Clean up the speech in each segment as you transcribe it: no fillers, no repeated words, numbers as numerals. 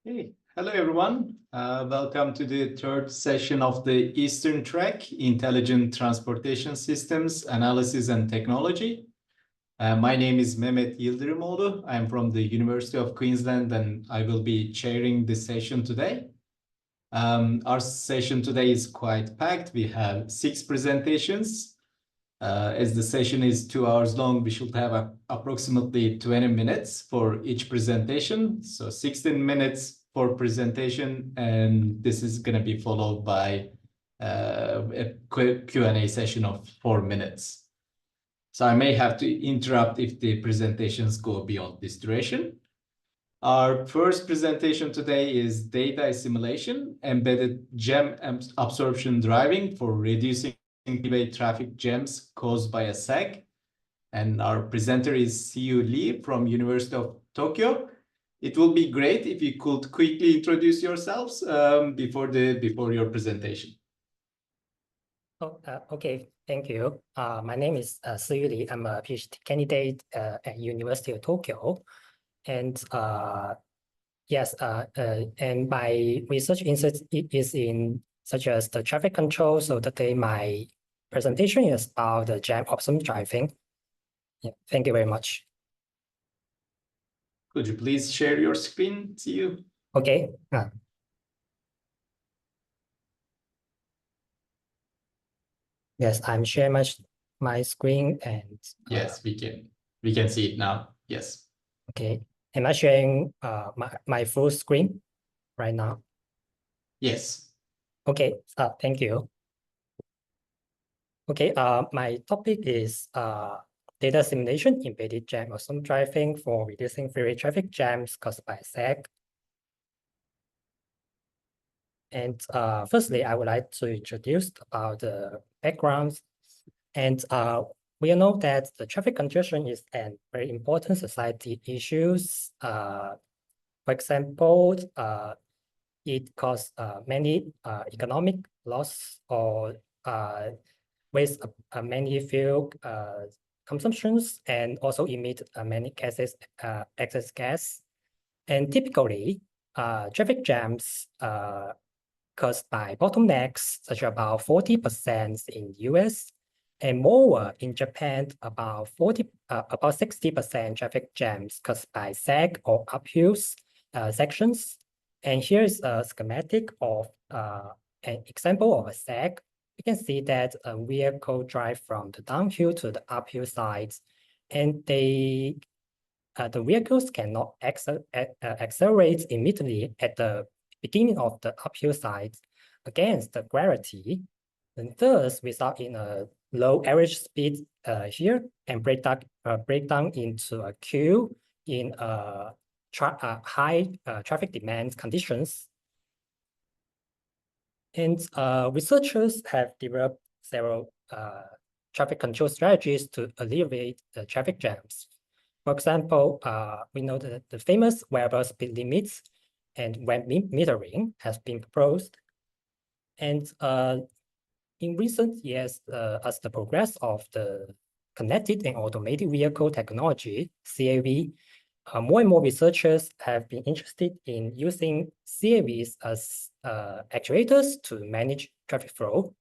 Hey, hello everyone. Welcome to the third session of the Eastern Track, Intelligent Transportation Systems, Analysis and Technology. My name is Mehmet Yıldırımoğlu. I'm from the University of Queensland and I will be chairing this session today. Our session today is quite packed. We have 6 presentations. As the session is 2 hours long, we should have approximately 20 minutes for each presentation. So 16 minutes for presentation, and this is going to be followed by a quick Q&A session of 4 minutes. So I may have to interrupt if the presentations go beyond this duration. Our first presentation today is data assimilation, embedded Jam-Absorption driving for reducing freeway traffic jams caused by a sag. And our presenter is Siyu Lee from University of Tokyo. It will be great if you could quickly introduce yourselves before your presentation. Okay, thank you. My name is Siyu Lee. I'm a PhD candidate at University of Tokyo. And and my research interest is in such as the traffic control. So today my presentation is about the Jam-Absorption driving. Yeah, thank you very much. Could you please share your screen, Siyu? Okay. Yes, I'm sharing my screen and yes, we can see it now. Yes. Okay. Am I sharing my full screen right now? Yes. Okay. Thank you. Okay. My topic is data assimilation embedded Jam-Absorption driving for reducing freeway traffic jams caused by sag. And firstly, I would like to introduce about the backgrounds. And we all know that the traffic congestion is a very important society issues. For example, it causes many economic loss or waste many fuel consumptions and also emit many gases, excess gas. And typically, traffic jams caused by bottlenecks, such as about 40% in US, and more in Japan, about 60% traffic jams caused by sag or uphill sections. And here is a schematic of an example of a sag. You can see that a vehicle drive from the downhill to the uphill sides, and the vehicles cannot accelerate immediately at the beginning of the uphill side against the gravity, and thus result in a low average speed here and break down into a queue in high traffic demand conditions. And researchers have developed several traffic control strategies to alleviate the traffic jams. For example, we know that the famous wearable speed limits and web metering has been proposed. And in recent years, as the progress of the connected and automated vehicle technology, CAV, more and more researchers have been interested in using CAVs as actuators to manage traffic flow.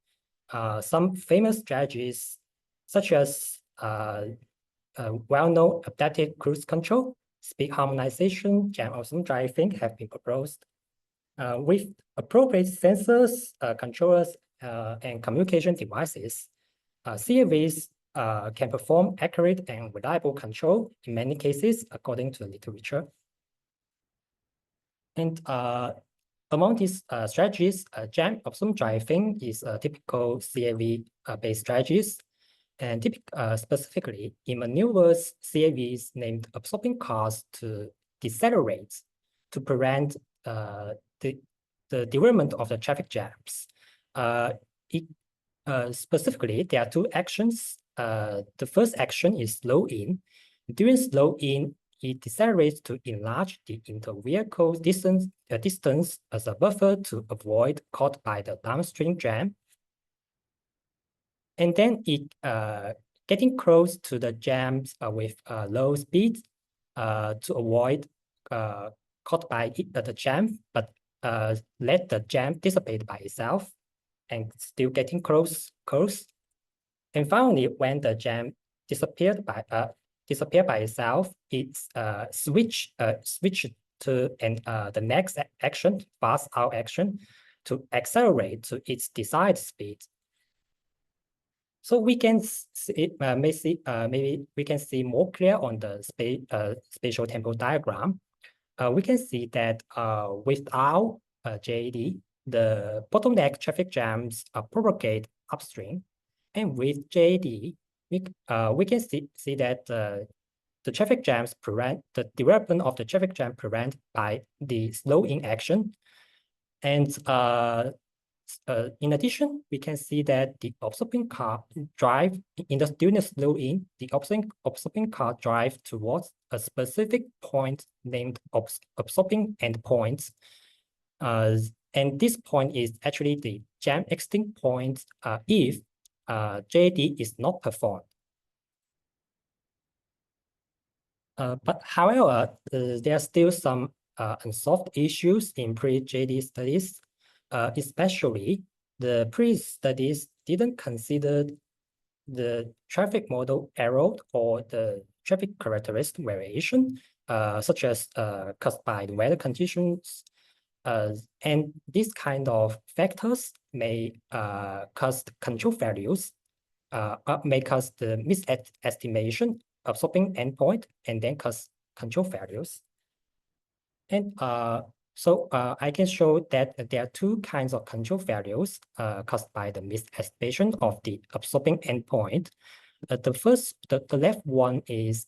Some famous strategies, such as well-known adaptive cruise control, speed harmonization, Jam-Absorption driving have been proposed. With appropriate sensors, controllers, and communication devices, CAVs can perform accurate and reliable control in many cases, according to the literature. And among these strategies, Jam-Absorption driving is a typical CAV-based strategies. And specifically, it maneuvers CAVs named absorbing cars to decelerate to prevent the development of the traffic jams. Specifically, there are 2 actions. The first action is slow in. During slow in, it decelerates to enlarge the inter-vehicle distance as a buffer to avoid caught by the downstream jam. And then it getting close to the jams with low speed to avoid caught by the jam, but let the jam dissipate by itself and still getting close. And finally, when the jam disappeared by itself, it's switch to the next action, fast out action, to accelerate to its desired speed. So we can see, maybe we can see more clear on the spatial temporal diagram. We can see that without JAD, the bottleneck traffic jams propagate upstream, and with JAD, we can see that the traffic jams the development of the traffic jam prevent by the slow-in action, and in addition, we can see that the absorbing car drive during the slow-in, the absorbing car drive towards a specific point named absorbing endpoint. And this point is actually the jam extinct point if JAD is not performed. But however, there are still some unsolved issues in pre-JAD studies. Especially the pre-studies didn't consider the traffic model error or the traffic characteristic variation, such as caused by the weather conditions. And these kind of factors may cause control values, may cause the misestimation absorbing endpoint, and then cause control values. And so I can show that there are two kinds of control values caused by the misestimation of the absorbing endpoint. The left one is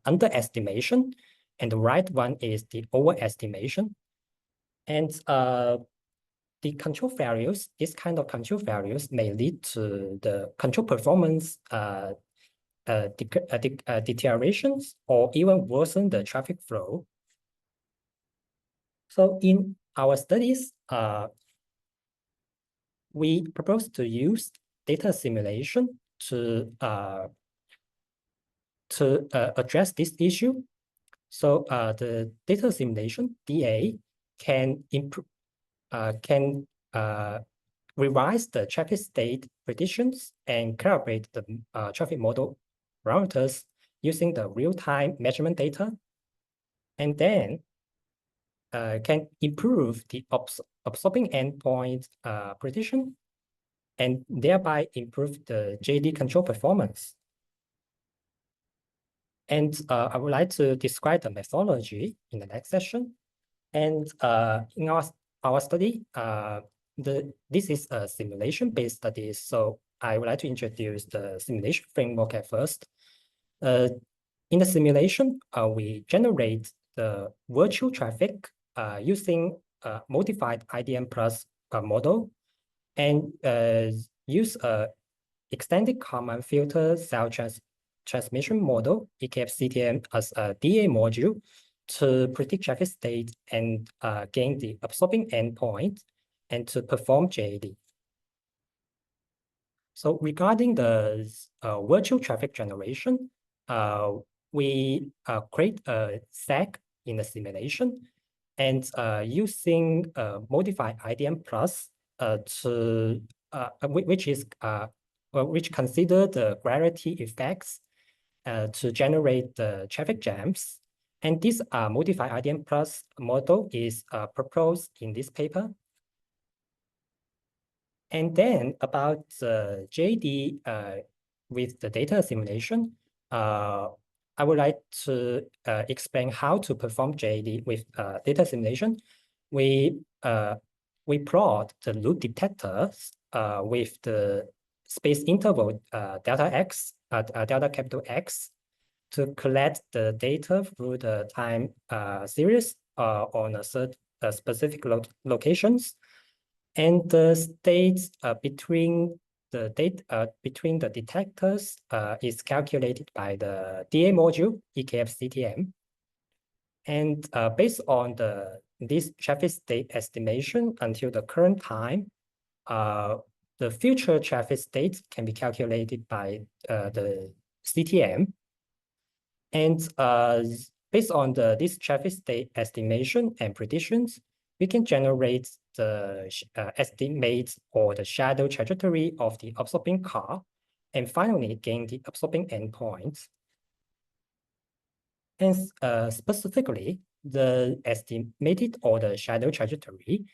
underestimation, and the right one is the overestimation. And the control values, this kind of control values may lead to the control performance deteriorations or even worsen the traffic flow. So in our studies, we propose to use data assimilation to address this issue. So the data assimilation DA can improve, revise the traffic state predictions and calibrate the traffic model parameters using the real-time measurement data, and then can improve the absorbing endpoint precision and thereby improve the JD control performance. And I would like to describe the methodology in the next session. And in our study, this is a simulation-based study. So I would like to introduce the simulation framework at first. In the simulation, we generate the virtual traffic using a modified IDM plus model, and use a extended Kalman filter cell transmission model, EKF-CTM, as a DA module to predict traffic state and gain the absorbing endpoint and to perform JAD. So regarding the virtual traffic generation, we create a SAG in the simulation, and using modified IDM plus which consider the gravity effects to generate the traffic jams. And this modified IDM plus model is proposed in this paper. And then about JD with the data assimilation, I would like to explain how to perform JD with data assimilation. We plot the loop detectors with the space interval delta X, delta capital X, to collect the data through the time series on a specific locations, and the states between the detectors is calculated by the DA module EKF-CTM. And based on this traffic state estimation until the current time, the future traffic states can be calculated by the CTM. And based on this traffic state estimation and predictions, we can generate the estimate or the shadow trajectory of the absorbing car, and finally gain the absorbing endpoints. And specifically, the estimated or the shadow trajectory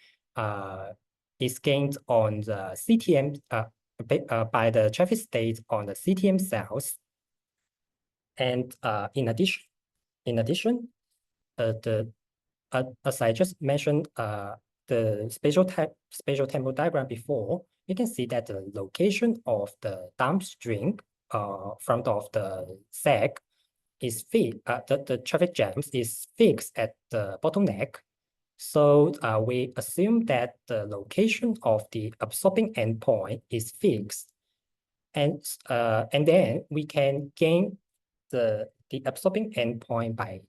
is gained on the CTM by the traffic state on the CTM cells. And in addition, as I just mentioned, the spatial temporal diagram before, you can see that the location of the downstream front of the sag is fixed. The traffic jams is fixed at the bottleneck. So we assume that the location of the absorbing endpoint is fixed, and then we can gain the absorbing endpoint by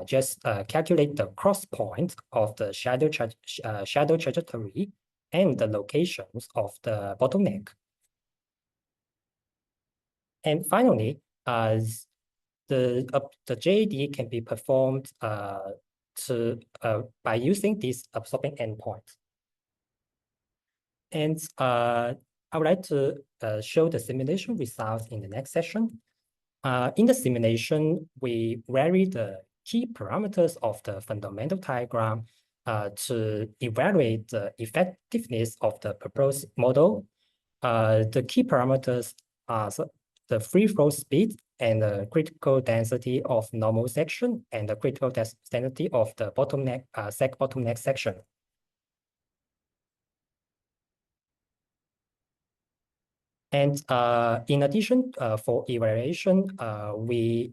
just calculate the cross point of the shadow trajectory and the locations of the bottleneck. And finally, the JAD can be performed by using this absorbing endpoint. And I would like to show the simulation results in the next session. In the simulation, we vary the key parameters of the fundamental diagram to evaluate the effectiveness of the proposed model. The key parameters are the free flow speed and the critical density of normal section and the critical density of the bottleneck sag bottleneck section. And in addition, for evaluation, we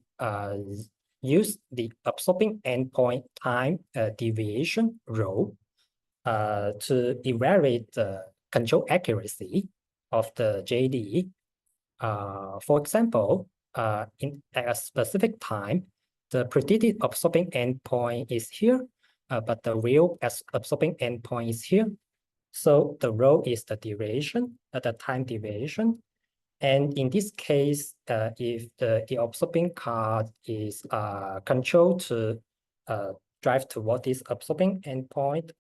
use the absorbing endpoint time deviation rho to evaluate the control accuracy of the JD. For example, at a specific time, the predicted absorbing endpoint is here, but the real absorbing endpoint is here. So the rho is the duration, the time deviation. And in this case, if the absorbing car is controlled to drive toward this absorbing endpoint,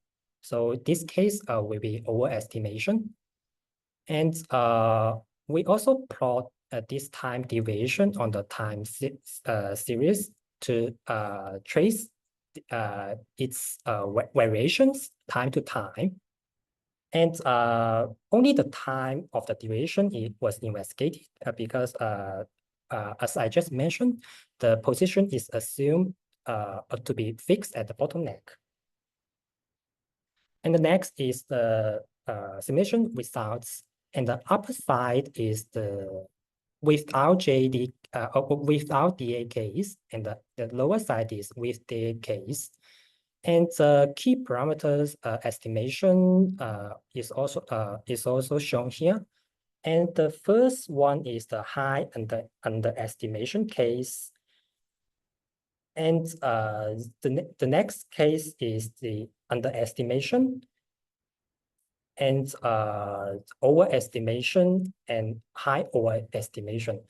so this case will be overestimation. And we also plot this time deviation on the time series to trace its variations time to time. And only the time of the deviation was investigated because, as I just mentioned, the position is assumed to be fixed at the bottleneck. And the next is the simulation results. And the upper side is the without JD, without DA case, and the lower side is with DA case. And the key parameters estimation is also shown here. And the first one is the high underestimation case. And the next case is the underestimation and overestimation and high overestimation.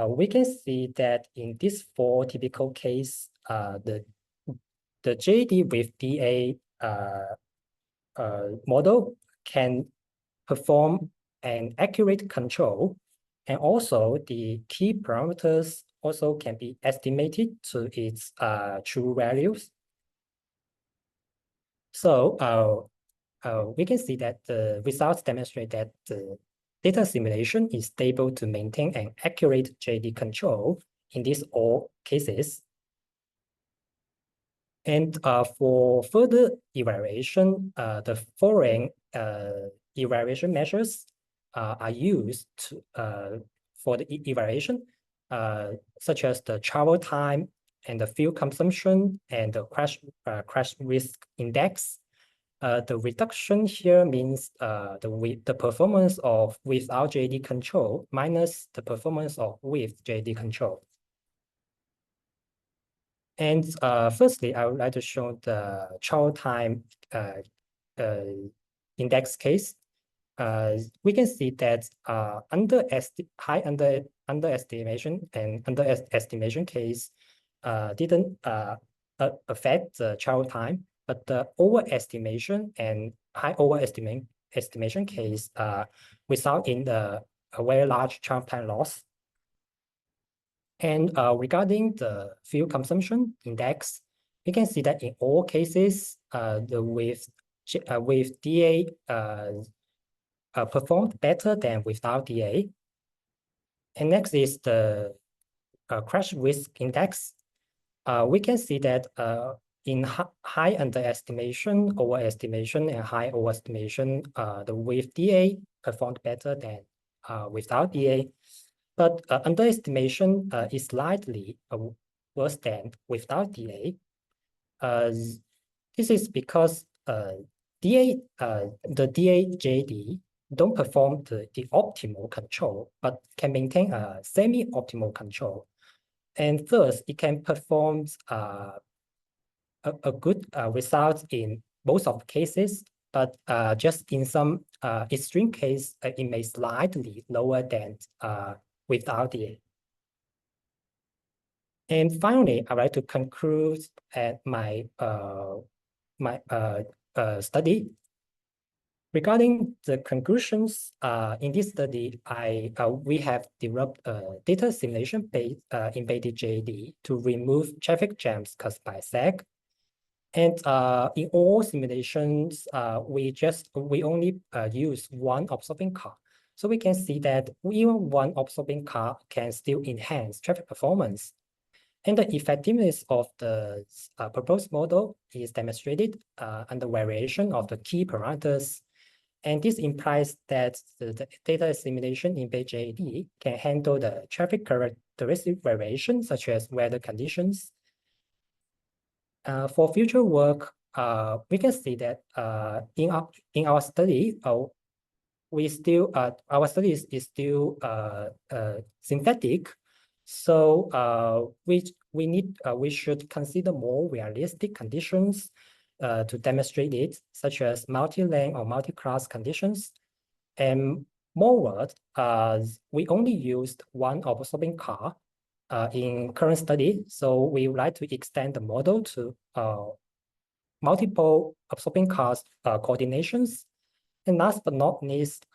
We can see that in these four typical cases, the JD with DA model can perform an accurate control, and also the key parameters also can be estimated to its true values. So we can see that the results demonstrate that the data simulation is stable to maintain an accurate JD control in these all cases. And for further evaluation, the following evaluation measures are used to, for the evaluation, such as the travel time and the fuel consumption and the crash risk index. The reduction here means the performance of without JD control minus the performance of with JD control. And firstly, I would like to show the travel time index case. We can see that high underestimation and underestimation case, didn't affect the travel time, but the overestimation and high overestimation case result in a very large travel time loss. And regarding the fuel consumption index, we can see that in all cases, with DA performed better than without DA. And next is the crash risk index. We can see that in high underestimation, overestimation, and high overestimation, the with DA performed better than without DA. But underestimation is slightly worse than without DA. This is because the DA-JD don't perform the optimal control, but can maintain a semi-optimal control. And thus, it can perform a good result in most of the cases, but just in some extreme case, it may slightly lower than without DA. And finally, I'd like to conclude at my study. Regarding the conclusions, in this study, we have developed a data simulation based embedded JD to remove traffic jams caused by SAG. And in all simulations, we only use one observing car. So we can see that even one observing car can still enhance traffic performance. And the effectiveness of the proposed model is demonstrated under variation of the key parameters. And this implies that the data simulation in BJD can handle the traffic characteristic variation, such as weather conditions. For future work, we can see that in our study, our study is still synthetic. So we should consider more realistic conditions to demonstrate it, such as multi-lane or multi-class conditions. And moreover, we only used one observing car in current study. So we would like to extend the model to multiple observing cars coordinations. And last but not least,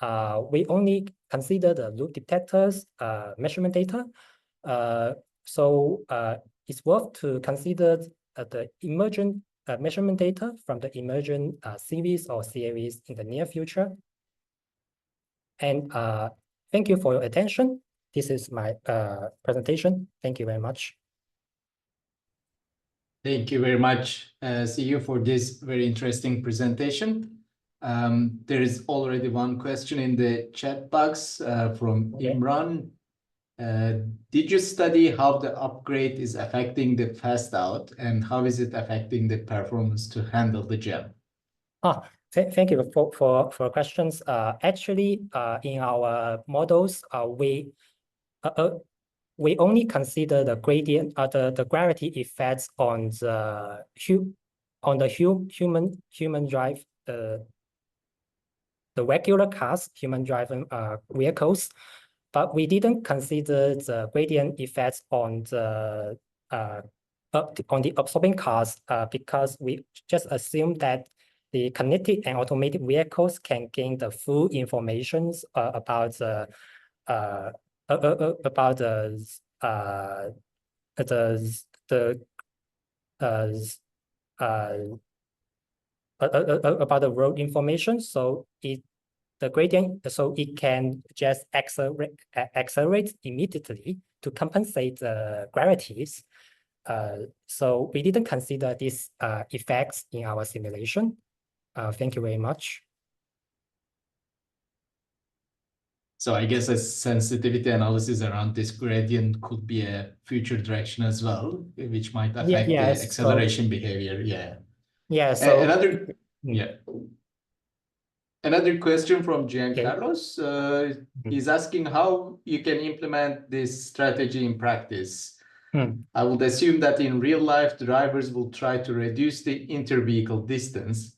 we only consider the loop detectors measurement data. So it's worth to consider the emergent measurement data from the emergent series or series in the near future. And thank you for your attention. This is my presentation. Thank you very much. Thank you very much, Siyu, for this very interesting presentation. There is already one question in the chat box from Imran. Did you study how the upgrade is affecting the fast out, and how is it affecting the performance to handle the jam? Thank you for questions. Actually, in our models, we only consider the gradient, the gravity effects on the human drive, the regular cars, human driven vehicles, but we didn't consider the gradient effects on the absorbing cars because we just assume that the connected and automated vehicles can gain the full information about the about the road information. So the gradient, so it can just accelerate immediately to compensate the gravities. So we didn't consider these effects in our simulation. Thank you very much. So I guess a sensitivity analysis around this gradient could be a future direction as well, which might affect the acceleration behavior. Yeah. So another question from Giancarlos. He's asking how you can implement this strategy in practice. I would assume that in real life, drivers will try to reduce the inter-vehicle distance,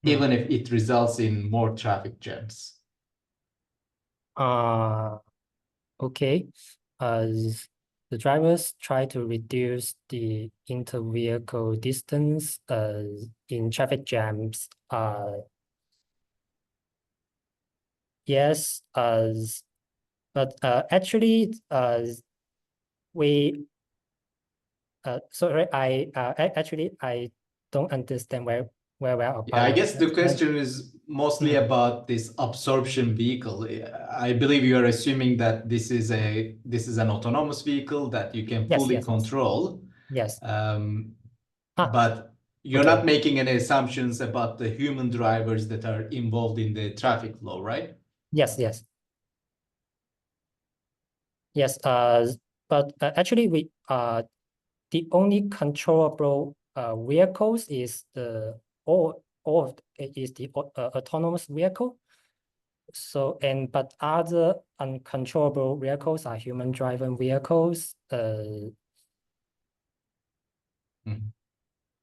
even if it results in more traffic jams. Okay. the drivers try to reduce the inter-vehicle distance in traffic jams. Yes, but actually, sorry, actually I don't understand where about. Yeah, I guess the question is mostly about this absorption vehicle. I believe you are assuming that this is an autonomous vehicle that you can fully control. Yes. But you're not making any assumptions about the human drivers that are involved in the traffic flow, right? Yes. But actually, the only controllable vehicles is the autonomous vehicle. So but other uncontrollable vehicles are human driven vehicles.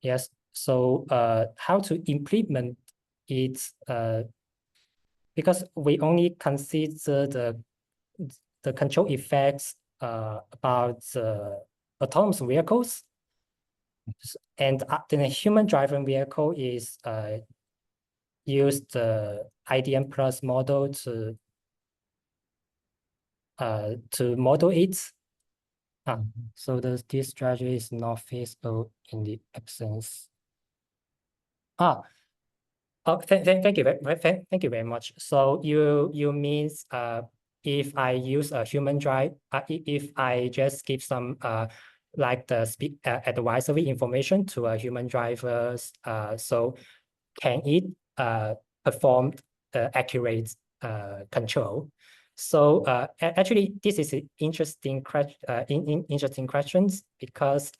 Yes. So how to implement it? Because we only consider the control effects about the autonomous vehicles, and the human driven vehicle is use the IDM plus model to model it. So this strategy is not feasible in the absence. Oh, thank you very much. So you means if I use a human drive, if I just give some like the speed advisory information to a human drivers, so can it perform accurate control? So actually, this is an interesting questions because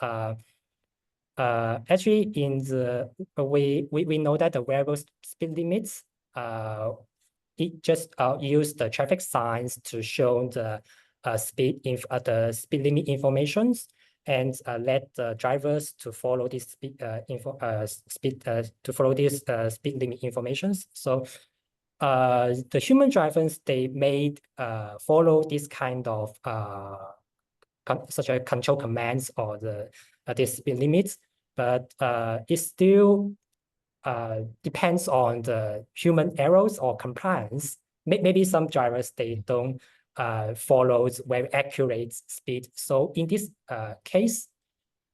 actually in the we know that the variable speed limits it just use the traffic signs to show the speed limit informations and let the drivers to follow this speed speed limit informations. So the human drivers, they made follow this kind of such a control commands or this speed limits, but it still depends on the human errors or compliance. Maybe some drivers, they don't follow very accurate speed. So in this case,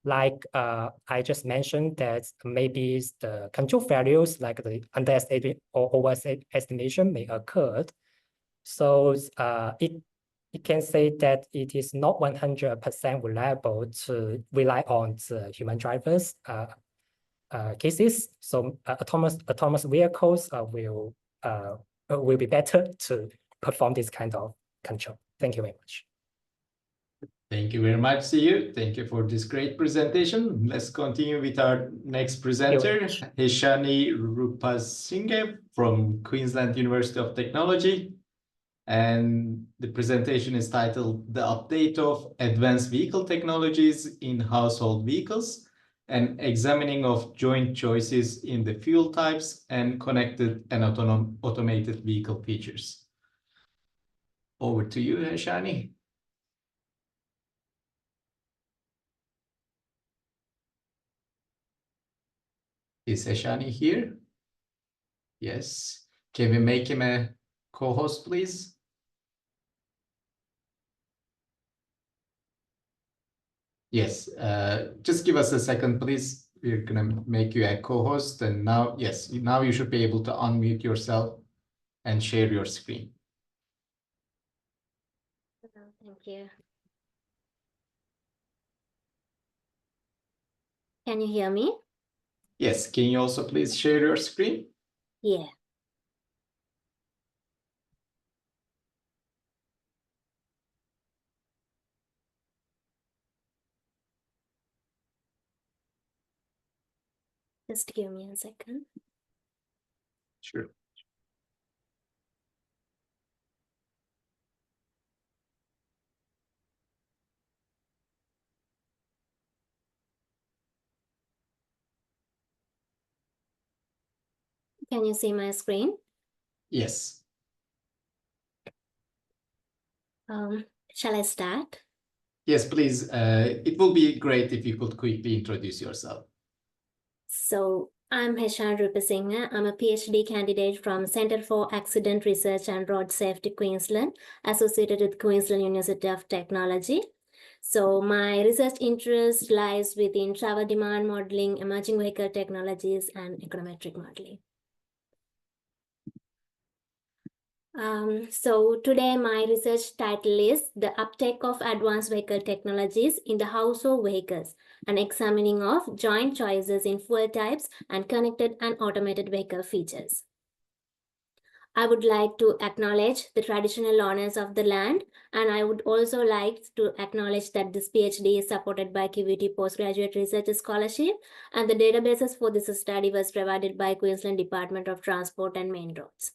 like I just mentioned, that maybe the control values like the underestimation or overestimation may occur. So it can say that it is not 100% reliable to rely on the human drivers cases. So autonomous vehicles will be better to perform this kind of control. Thank you very much. Thank you very much, Siyu. Thank you for this great presentation. Let's continue with our next presenter, Heshani Rupasinghe from Queensland University of Technology. And the presentation is titled The Update of Advanced Vehicle Technologies in Household Vehicles and Examining of Joint Choices in the Fuel Types and Connected and Automated Vehicle Features. Over to you, Heshani. Is Heshani here? Yes. Can we make him a co-host, please? Yes. Just give us a second, please. We're going to make you a co-host. And now, yes, now you should be able to unmute yourself and share your screen. Thank you. Can you hear me? Yes. Can you also please share your screen? Yeah. Just give me a second. Sure. Can you see my screen? Yes. Shall I start? Yes, please. It will be great if you could quickly introduce yourself. So I'm Heshani Rupasinghe. I'm a PhD candidate from Center for Accident Research and Road Safety, Queensland, associated with Queensland University of Technology. So my research interest lies within travel demand modeling, emerging vehicle technologies, and econometric modeling. So today my research title is The Uptake of Advanced Vehicle Technologies in the Household Vehicles, an examining of joint choices in fuel types and connected and automated vehicle features. I would like to acknowledge the traditional owners of the land, and I would also like to acknowledge that this PhD is supported by QVT Postgraduate Research Scholarship, and the databases for this study was provided by Queensland Department of Transport and Main Roads.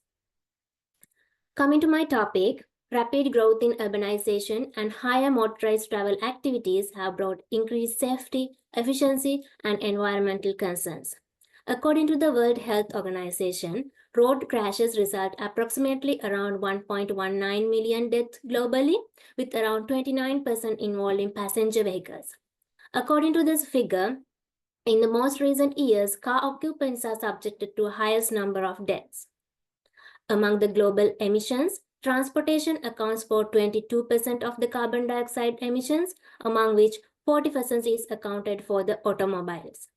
Coming to my topic, rapid growth in urbanization and higher motorized travel activities have brought increased safety, efficiency, and environmental concerns. According to the World Health Organization, road crashes result approximately around 1.19 million deaths globally, with around 29% involving passenger vehicles. According to this figure, in the most recent years, car occupants are subjected to the highest number of deaths. Among the global emissions, transportation accounts for 22% of the carbon dioxide emissions, among which 40% is accounted for the automobiles.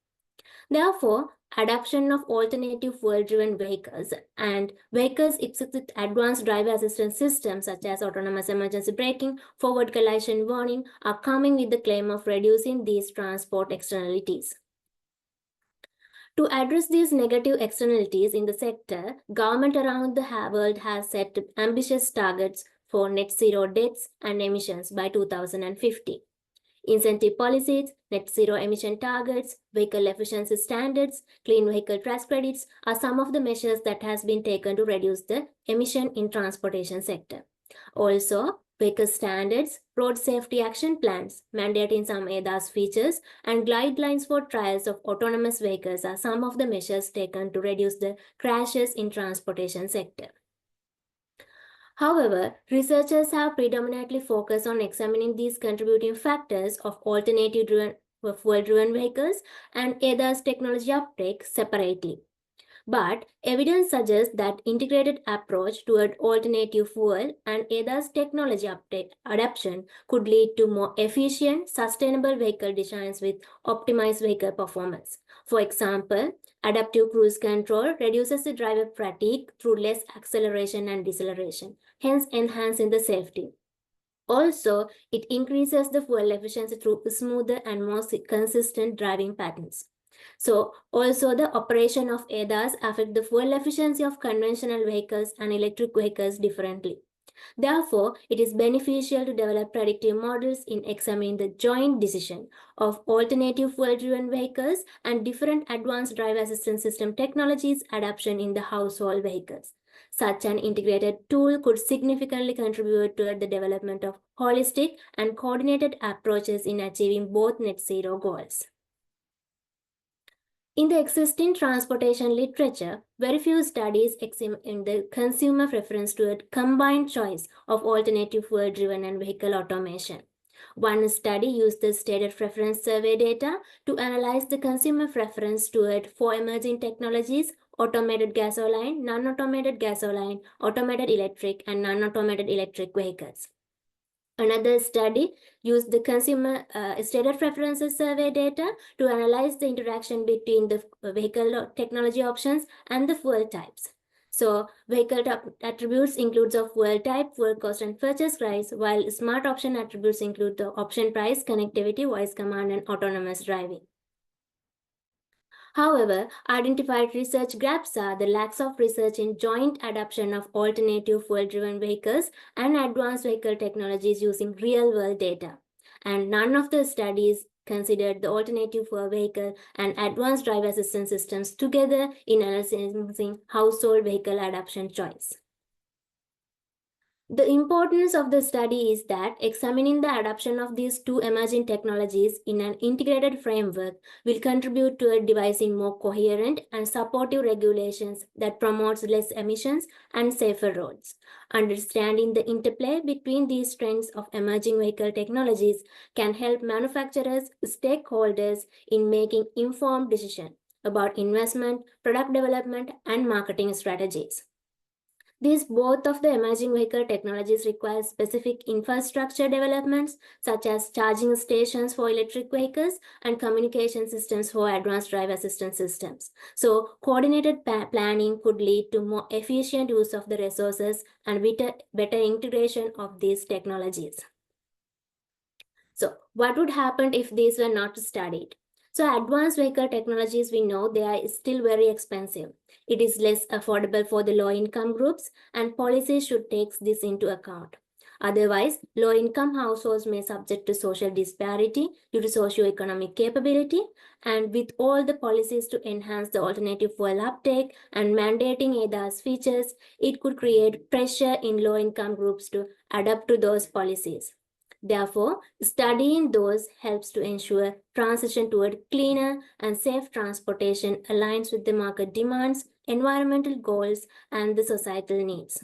Therefore, adoption of alternative fuel-driven vehicles and vehicles equipped with advanced driver assistance systems such as autonomous emergency braking, forward collision warning are coming with the claim of reducing these transport externalities. To address these negative externalities in the sector, government around the world has set ambitious targets for net zero deaths and emissions by 2050. Incentive policies, net zero emission targets, vehicle efficiency standards, clean vehicle tax credits are some of the measures that has been taken to reduce the emission in transportation sector. Also, vehicle standards, road safety action plans, mandating some ADAS features, and guidelines for trials of autonomous vehicles are some of the measures taken to reduce the crashes in transportation sector. However, researchers have predominantly focused on examining these contributing factors of alternative fuel-driven vehicles and ADAS technology uptake separately. But evidence suggests that integrated approach toward alternative fuel and ADAS technology adoption could lead to more efficient, sustainable vehicle designs with optimized vehicle performance. For example, adaptive cruise control reduces the driver fatigue through less acceleration and deceleration, hence enhancing the safety. Also, it increases the fuel efficiency through smoother and more consistent driving patterns. So also the operation of ADAS affect the fuel efficiency of conventional vehicles and electric vehicles differently. Therefore, it is beneficial to develop predictive models in examining the joint decision of alternative fuel-driven vehicles and different advanced driver assistance system technologies adoption in the household vehicles. Such an integrated tool could significantly contribute to the development of holistic and coordinated approaches in achieving both net zero goals. In the existing transportation literature, very few studies examine the consumer preference to a combined choice of alternative fuel-driven and vehicle automation. One study used the stated preference survey data to analyze the consumer preference toward four emerging technologies: automated gasoline, non-automated gasoline, automated electric, and non-automated electric vehicles. Another study used the consumer stated preferences survey data to analyze the interaction between the vehicle technology options and the fuel types. So vehicle attributes includes of fuel type, fuel cost, and purchase price, while smart option attributes include the option price, connectivity, voice command, and autonomous driving. However, identified research gaps are the lacks of research in joint adoption of alternative fuel-driven vehicles and advanced vehicle technologies using real-world data. And none of the studies considered the alternative fuel vehicle and advanced driver assistance systems together in analyzing household vehicle adoption choice. The importance of the study is that examining the adoption of these two emerging technologies in an integrated framework will contribute to devising more coherent and supportive regulations that promotes less emissions and safer roads. Understanding the interplay between these trends of emerging vehicle technologies can help manufacturers, stakeholders in making informed decisions about investment, product development, and marketing strategies. These both of the emerging vehicle technologies require specific infrastructure developments such as charging stations for electric vehicles and communication systems for advanced drive assistance systems. So coordinated planning could lead to more efficient use of the resources and better integration of these technologies. So what would happen if these were not studied? So advanced vehicle technologies, we know they are still very expensive. It is less affordable for the low-income groups, and policies should take this into account. Otherwise, low-income households may subject to social disparity due to socio-economic capability, and with all the policies to enhance the alternative fuel uptake and mandating ADAS features, it could create pressure in low-income groups to adapt to those policies. Therefore, studying those helps to ensure transition toward cleaner and safe transportation aligns with the market demands, environmental goals, and the societal needs.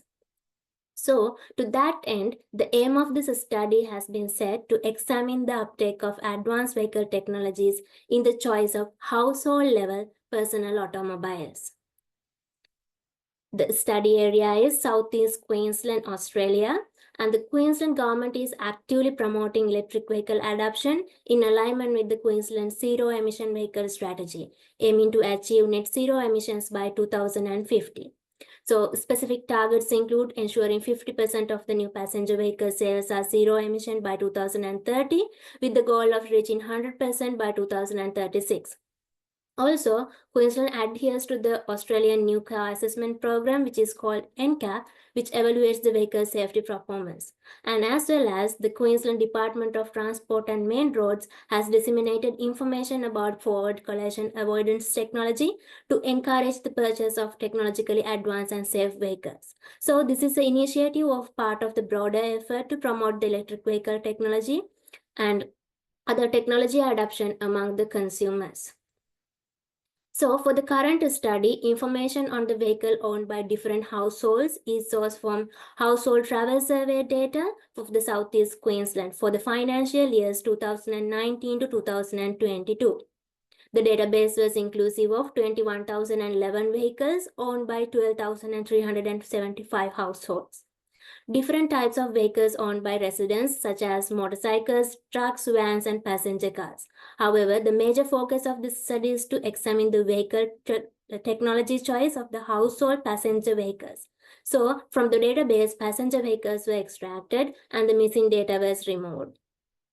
So, to that end, the aim of this study has been set to examine the uptake of advanced vehicle technologies in the choice of household-level personal automobiles. The study area is Southeast Queensland, Australia, and the Queensland government is actively promoting electric vehicle adoption in alignment with the Queensland Zero Emission Vehicle Strategy, aiming to achieve net zero emissions by 2050. So specific targets include ensuring 50% of the new passenger vehicle sales are zero emission by 2030, with the goal of reaching 100% by 2036. Also, Queensland adheres to the Australian New Car Assessment Program, which is called NCAP, which evaluates the vehicle safety performance. And as well as the Queensland Department of Transport and Main Roads has disseminated information about forward collision avoidance technology to encourage the purchase of technologically advanced and safe vehicles. So this is an initiative of part of the broader effort to promote the electric vehicle technology and other technology adoption among the consumers. So for the current study, information on the vehicle owned by different households is sourced from Household Travel Survey data of the Southeast Queensland for the financial years 2019 to 2022. The database was inclusive of 21,011 vehicles owned by 12,375 households. Different types of vehicles owned by residents such as motorcycles, trucks, vans, and passenger cars. However, the major focus of this study is to examine the vehicle technology choice of the household passenger vehicles. So, from the database, passenger vehicles were extracted and the missing data was removed.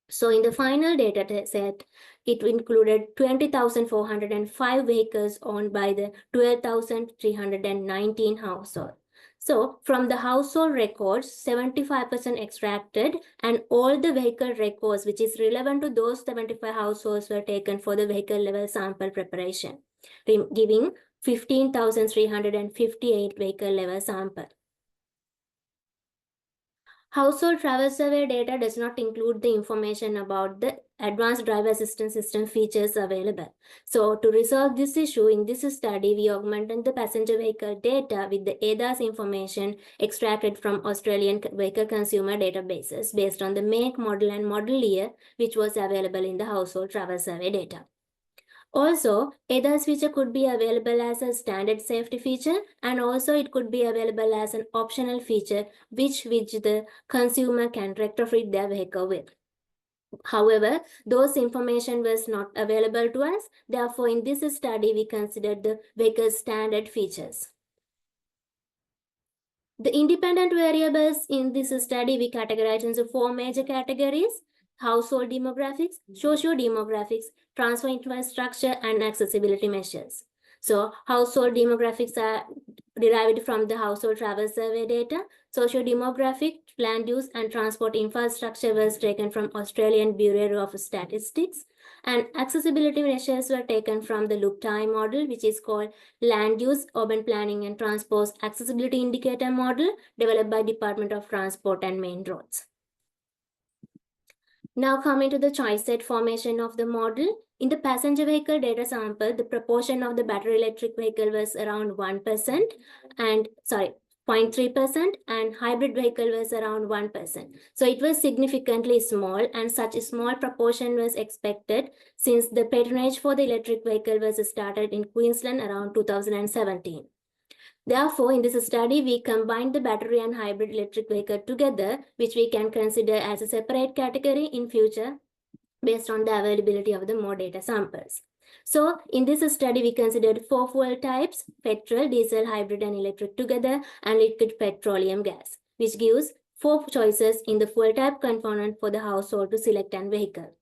So, in the final data set, it included 20,405 vehicles owned by the 12,319 households. So from the household records, 75% extracted and all the vehicle records which is relevant to those 75 households were taken for the vehicle level sample preparation, giving 15,358 vehicle level sample. Household travel survey data does not include the information about the advanced driver assistance system features available. So to resolve this issue, in this study, we augmented the passenger vehicle data with the ADAS information extracted from Australian vehicle consumer databases based on the make, model, and model year, which was available in the household travel survey data. Also, ADAS feature could be available as a standard safety feature, and also it could be available as an optional feature which the consumer can retrofit their vehicle with. However, those information was not available to us. Therefore, in this study, we considered the vehicle standard features. The independent variables in this study, we categorized into 4 major categories: household demographics, socio-demographics, transfer infrastructure, and accessibility measures. So household demographics are derived from the household travel survey data. Socio-demographic, land use, and transport infrastructure was taken from Australian Bureau of Statistics. And accessibility measures were taken from the Luptai model, which is called Land Use, Urban Planning and Transport Accessibility Indicator Model, developed by Department of Transport and Main Roads. Now coming to the choice set formation of the model. In the passenger vehicle data sample, the proportion of the battery electric vehicle was around 1% and 0.3%, and hybrid vehicle was around 1%. So it was significantly small, and such a small proportion was expected since the patronage for the electric vehicle was started in Queensland around 2017. Therefore, in this study, we combined the battery and hybrid electric vehicle together, which we can consider as a separate category in future based on the availability of the more data samples. So in this study, we considered 4 fuel types: petrol, diesel, hybrid, and electric together, and liquid petroleum gas, which gives 4 choices in the fuel type component for the household to select an vehicle.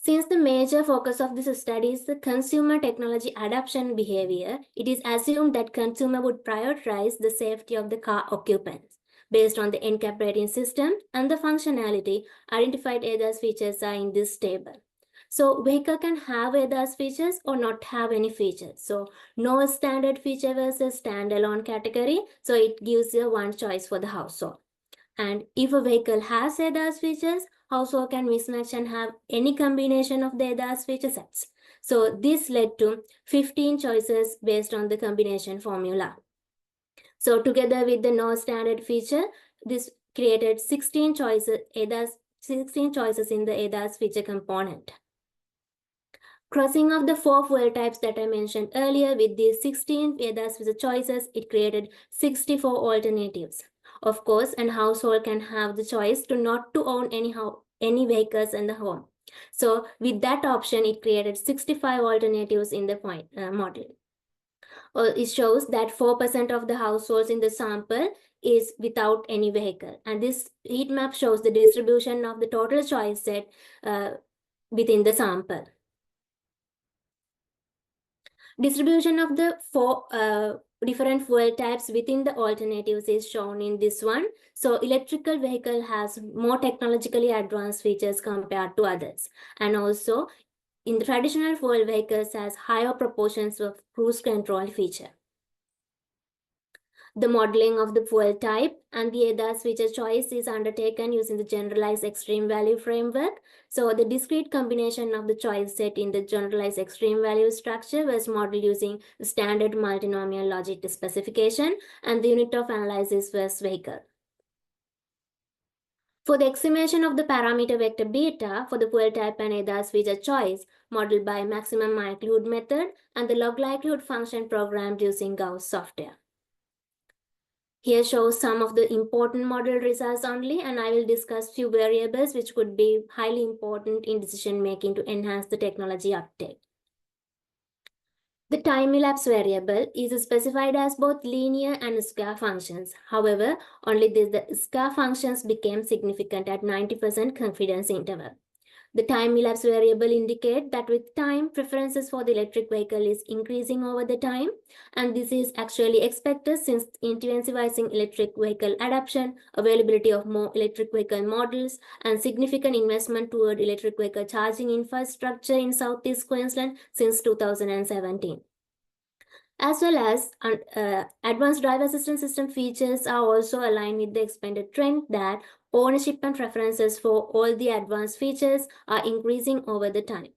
Since the major focus of this study is the consumer technology adoption behavior, it is assumed that consumer would prioritize the safety of the car occupants. Based on the NCAP rating system and the functionality, identified ADAS features are in this table. So vehicle can have ADAS features or not have any features. So no standard feature versus standalone category. So it gives you one choice for the household. And if a vehicle has ADAS features, household can mismatch and have any combination of the ADAS feature sets. So this led to 15 choices based on the combination formula. So together with the no standard feature, this created 16 choices in the ADAS feature component. Crossing of the 4 fuel types that I mentioned earlier with these 16 ADAS feature choices, it created 64 alternatives. Of course, a household can have the choice to not to own any vehicles in the home. So with that option, it created 65 alternatives in the model. It shows that 4% of the households in the sample is without any vehicle. And this heat map shows the distribution of the total choice set within the sample. Distribution of the 4 different fuel types within the alternatives is shown in this one. So electrical vehicle has more technologically advanced features compared to others. And also in the traditional fuel vehicles has higher proportions of cruise control feature. The modeling of the fuel type and the ADAS feature choice is undertaken using the generalized extreme value framework. So the discrete combination of the choice set in the generalized extreme value structure was modeled using the standard multinomial logic specification, and the unit of analysis was vehicle. For the estimation of the parameter vector beta for the fuel type and ADAS feature choice, modeled by maximum likelihood method and the log likelihood function programmed using Gauss software. Here shows some of the important model results only, and I will discuss few variables which could be highly important in decision making to enhance the technology uptake. The time elapse variable is specified as both linear and square functions. However, only the square functions became significant at 90% confidence interval. The time elapse variable indicates that with time, preferences for the electric vehicle is increasing over the time, and this is actually expected since intensifying electric vehicle adoption, availability of more electric vehicle models, and significant investment toward electric vehicle charging infrastructure in Southeast Queensland since 2017. As well as advanced driver assistance system features are also aligned with the expanded trend that ownership and preferences for all the advanced features are increasing over the time.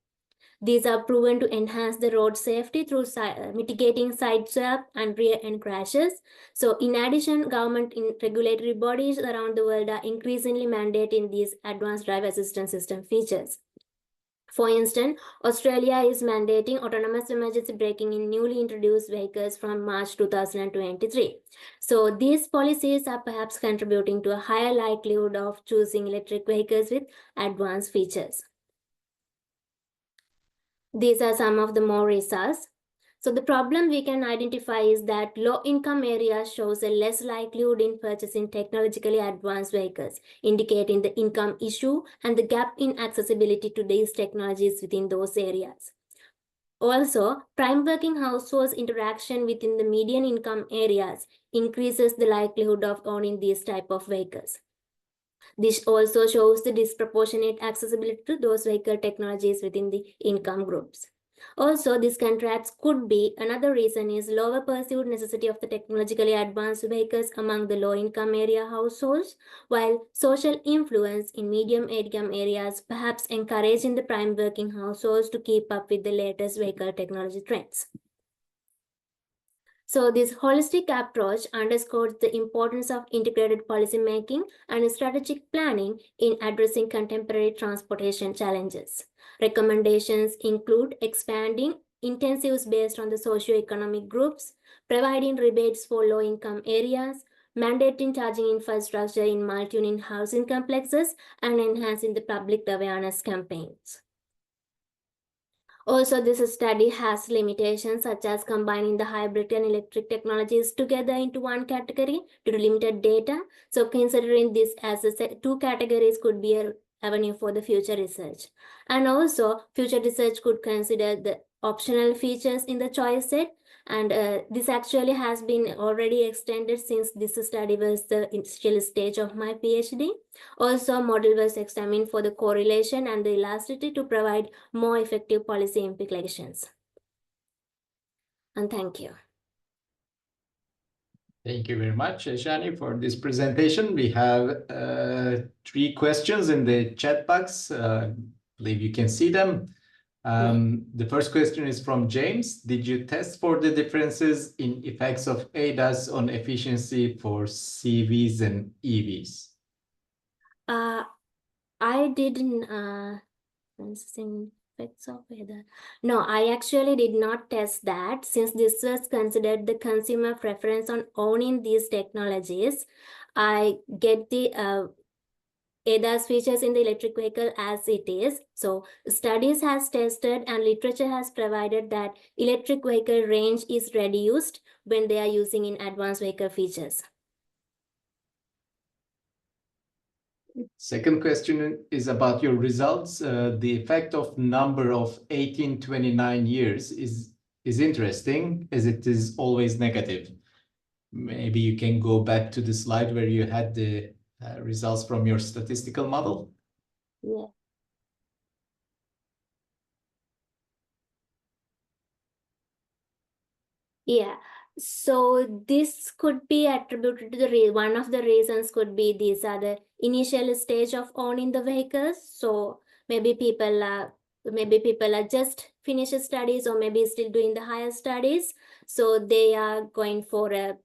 These are proven to enhance the road safety through mitigating side swap and rear end crashes. So in addition, government regulatory bodies around the world are increasingly mandating these advanced driver assistance system features. For instance, Australia is mandating autonomous emergency braking in newly introduced vehicles from March 2023. So these policies are perhaps contributing to a higher likelihood of choosing electric vehicles with advanced features. These are some of the more results. So the problem we can identify is that low-income areas shows a less likelihood in purchasing technologically advanced vehicles, indicating the income issue and the gap in accessibility to these technologies within those areas. Also, prime working households' interaction within the median income areas increases the likelihood of owning these type of vehicles. This also shows the disproportionate accessibility to those vehicle technologies within the income groups. Also, these contrasts could be another reason is lower perceived necessity of the technologically advanced vehicles among the low-income area households, while social influence in medium-income areas perhaps encouraging the prime working households to keep up with the latest vehicle technology trends. So this holistic approach underscores the importance of integrated policymaking and strategic planning in addressing contemporary transportation challenges. Recommendations include expanding incentives based on the socioeconomic groups, providing rebates for low-income areas, mandating charging infrastructure in multi-unit housing complexes, and enhancing the public awareness campaigns. Also, this study has limitations such as combining the hybrid and electric technologies together into one category due to limited data. So considering this as two categories could be an avenue for the future research. And also, future research could consider the optional features in the choice set. And this actually has been already extended since this study was the initial stage of my PhD. Also, model was examined for the correlation and the elasticity to provide more effective policy implications. And thank you. Thank you very much, Heshani, for this presentation. We have 3 questions in the chat box. I believe you can see them. The first question is from James. Did you test for the differences in effects of ADAS on efficiency for CVs and EVs? I didn't effects of weather. No, I actually did not test that since this was considered the consumer preference on owning these technologies. I get the ADAS features in the electric vehicle as it is. So studies has tested and literature has provided that electric vehicle range is reduced when they are using in advanced vehicle features. Second question is about your results. The effect of number of 18-29 years is interesting as it is always negative. Maybe you can go back to the slide where you had the results from your statistical model. Yeah. Yeah. So this could be attributed to the one of the reasons could be these are the initial stage of owning the vehicles. So maybe people are just finished studies or maybe still doing the higher studies. So they are going for a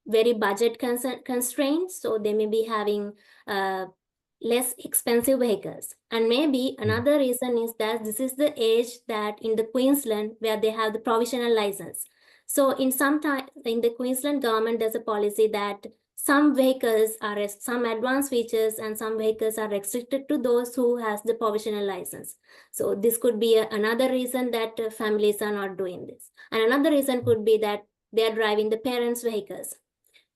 very budget constraints. So they may be having less expensive vehicles. And maybe another reason is that this is the age that in the Queensland where they have the provisional license. So in the Queensland government, there's a policy that some vehicles are some advanced features and some vehicles are restricted to those who has the provisional license. So this could be another reason that families are not doing this. And another reason could be that they are driving the parents' vehicles,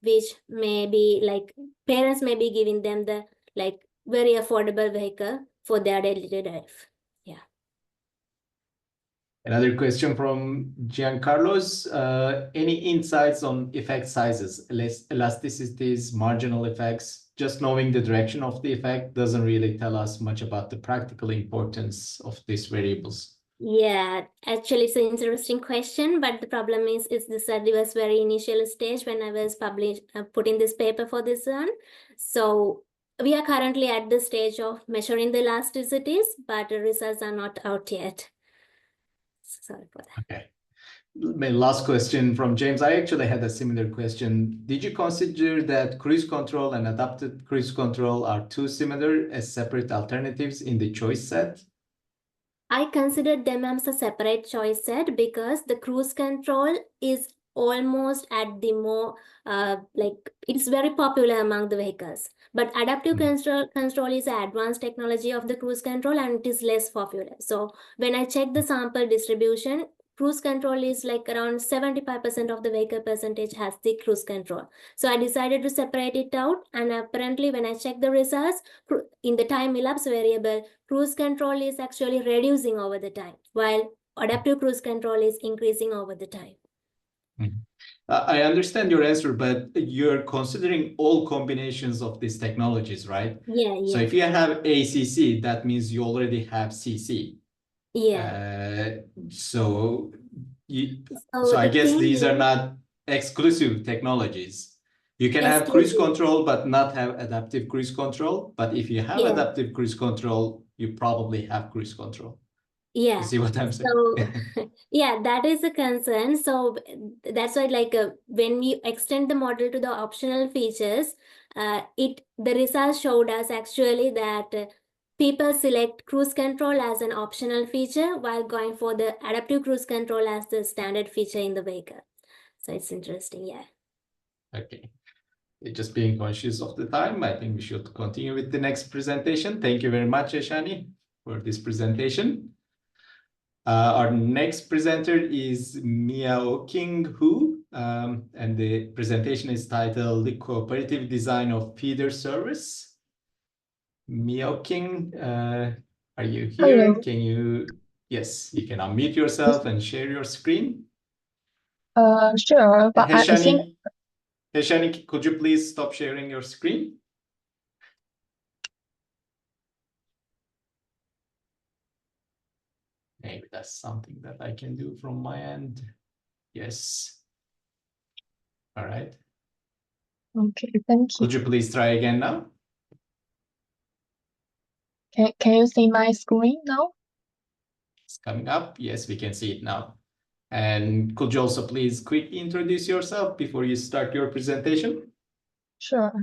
which may be like parents may be giving them the like very affordable vehicle for their daily life. Yeah. Another question from Giancarlos. Any insights on effect sizes, elasticities, marginal effects? Just knowing the direction of the effect doesn't really tell us much about the practical importance of these variables. Yeah, actually it's an interesting question, but the problem is the study was very initial stage when I was putting this paper for this one. So we are currently at the stage of measuring the elasticities, but the results are not out yet. Sorry for that. Okay. My last question from James. I actually had a similar question. Did you consider that cruise control and adapted cruise control are too similar as separate alternatives in the choice set? I considered them as a separate choice set because the cruise control is almost at the more it's very popular among the vehicles. But adaptive control is an advanced technology of the cruise control and it is less popular. So when I check the sample distribution, cruise control is like around 75% of the vehicle percentage has the cruise control. So I decided to separate it out, and apparently when I check the results in the time elapse variable, cruise control is actually reducing over the time, while adaptive cruise control is increasing over the time. I understand your answer, but you're considering all combinations of these technologies, right? Yeah, So yeah, if you have ACC, that means you already have CC. yeah. So So I the guess thing these are is, not exclusive technologies. You can have cruise exclusive. control, but not have adaptive cruise control. But if you have Yeah, adaptive cruise control, you probably have cruise control. You yeah. see what I'm saying? So yeah, that is a concern. So that's why, like, when we extend the model to the optional features, the results showed us actually that people select cruise control as an optional feature while going for the adaptive cruise control as the standard feature in the vehicle. So it's interesting, yeah. Okay. Just being conscious of the time, I think we should continue with the next presentation. Thank you very much, Heshani, for this presentation. Our next presenter is Miaoqing Hu, and the presentation is titled The Cooperative Design of Feeder Service. Miaoqing, are you here? Hello. Can you, yes, you can unmute yourself and share your screen. Sure, but I think Heshani, could you please stop sharing your screen? Maybe that's something that I can do from my end. Yes. All right. okay, thank you. Could you please try again now? Can you see my screen now? It's coming up. Yes, we can see it now. And could you also please quickly introduce yourself before you start your presentation? Sure.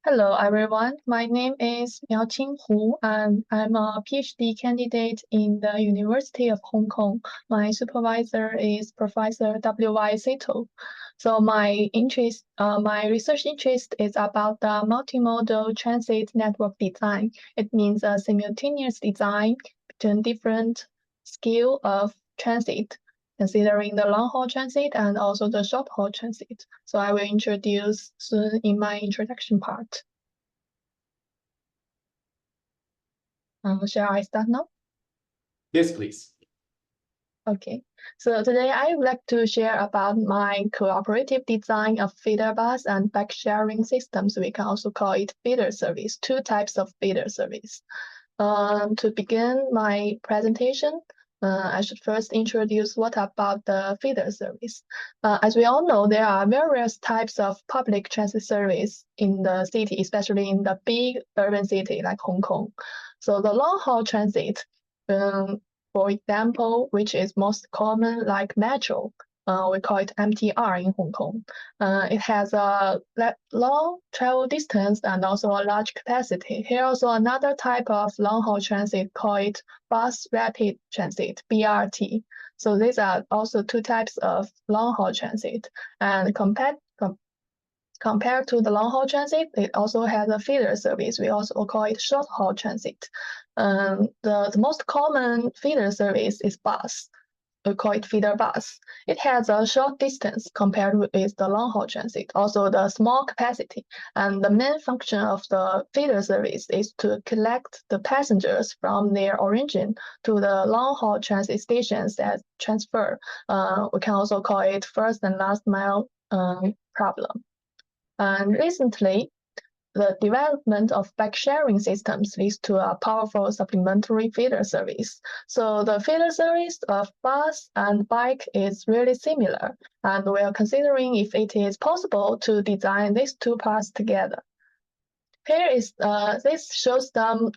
Hello, everyone. My name is Miaoqing Hu, and I'm a PhD candidate in the University of Hong Kong. My supervisor is Professor W.Y. Sato. So my research interest is about the multimodal transit network design. It means a simultaneous design between different scale of transit, considering the long-haul transit and also the short-haul transit. So I will introduce soon in my introduction part. Shall I start now? Yes, please. Okay, so today I would like to share about my cooperative design of feeder bus and bike sharing systems. We can also call it feeder service, two types of feeder service. To begin my presentation, I should first introduce what about the feeder service. As we all know, there are various types of public transit service in the city, especially in the big urban city like Hong Kong. So the long-haul transit, for example, which is most common like metro, we call it MTR in Hong Kong. It has a long travel distance and also a large capacity. Here also another type of long-haul transit called bus rapid transit, BRT. So these are also two types of long-haul transit. And compared to the long-haul transit, it also has a feeder service. We also call it short-haul transit. The most common feeder service is bus. We call it feeder bus. It has a short distance compared with the long-haul transit, also the small capacity. And the main function of the feeder service is to collect the passengers from their origin to the long-haul transit stations that transfer. We can also call it first and last mile problem. And recently, the development of bike sharing systems leads to a powerful supplementary feeder service. So the feeder service of bus and bike is really similar, and we are considering if it is possible to design these two parts together. Here is this shows some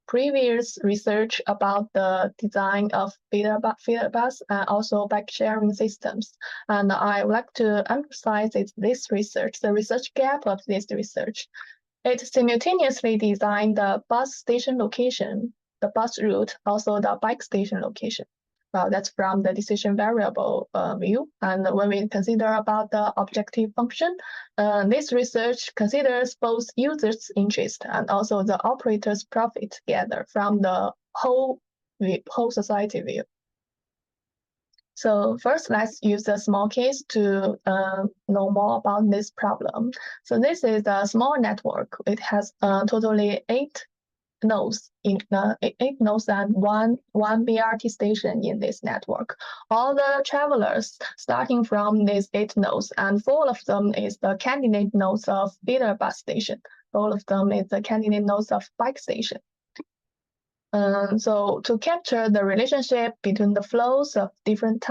previous research about the design of feeder bus and also bike sharing systems. And I would like to emphasize this research, the research gap of this research. It simultaneously designed the bus station location, the bus route, also the bike station location. Well, that's from the decision variable view. And when we consider about the objective function, this research considers both users' interest and also the operator's profit together from the whole society view. So first, let's use a small case to know more about this problem. So this is a small network. It has totally 8 nodes and one BRT station in this network. All the travelers starting from these 8 nodes, and 4 of them is the candidate nodes of feeder bus station. All of them is the candidate nodes of bike station. So to capture the relationship between the flows of different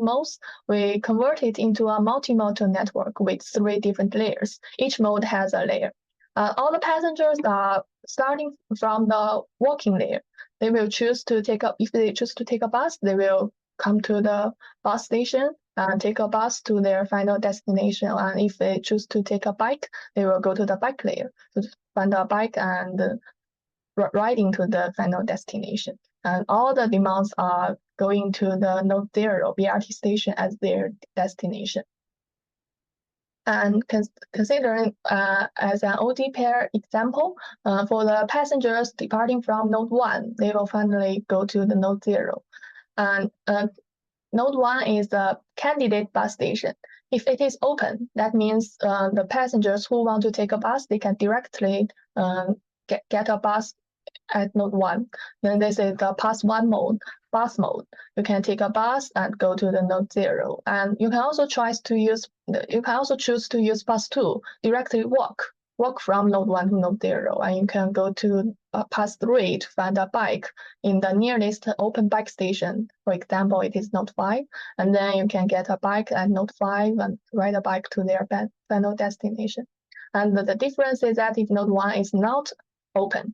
modes, we convert it into a multimodal network with 3 different layers. Each mode has a layer. All the passengers are starting from the walking layer. They will choose to take a, if they choose to take a bus, they will come to the bus station and take a bus to their final destination. And if they choose to take a bike, they will go to the bike layer to find a bike and riding to the final destination. And all the demands are going to the node 0 BRT station as their destination. And considering as an OD pair example, for the passengers departing from node 1, they will finally go to the node 0. And node 1 is the candidate bus station. If it is open, that means the passengers who want to take a bus, they can directly get a bus at node 1. Then this is the bus mode. You can take a bus and go to the node 0. And you can also choose to use bus 2, directly walk from node 1 to node 0. And you can go to bus 3 to find a bike in the nearest open bike station. For example, it is node 5. And then you can get a bike at node 5 and ride a bike to their final destination. And the difference is that if node 1 is not open,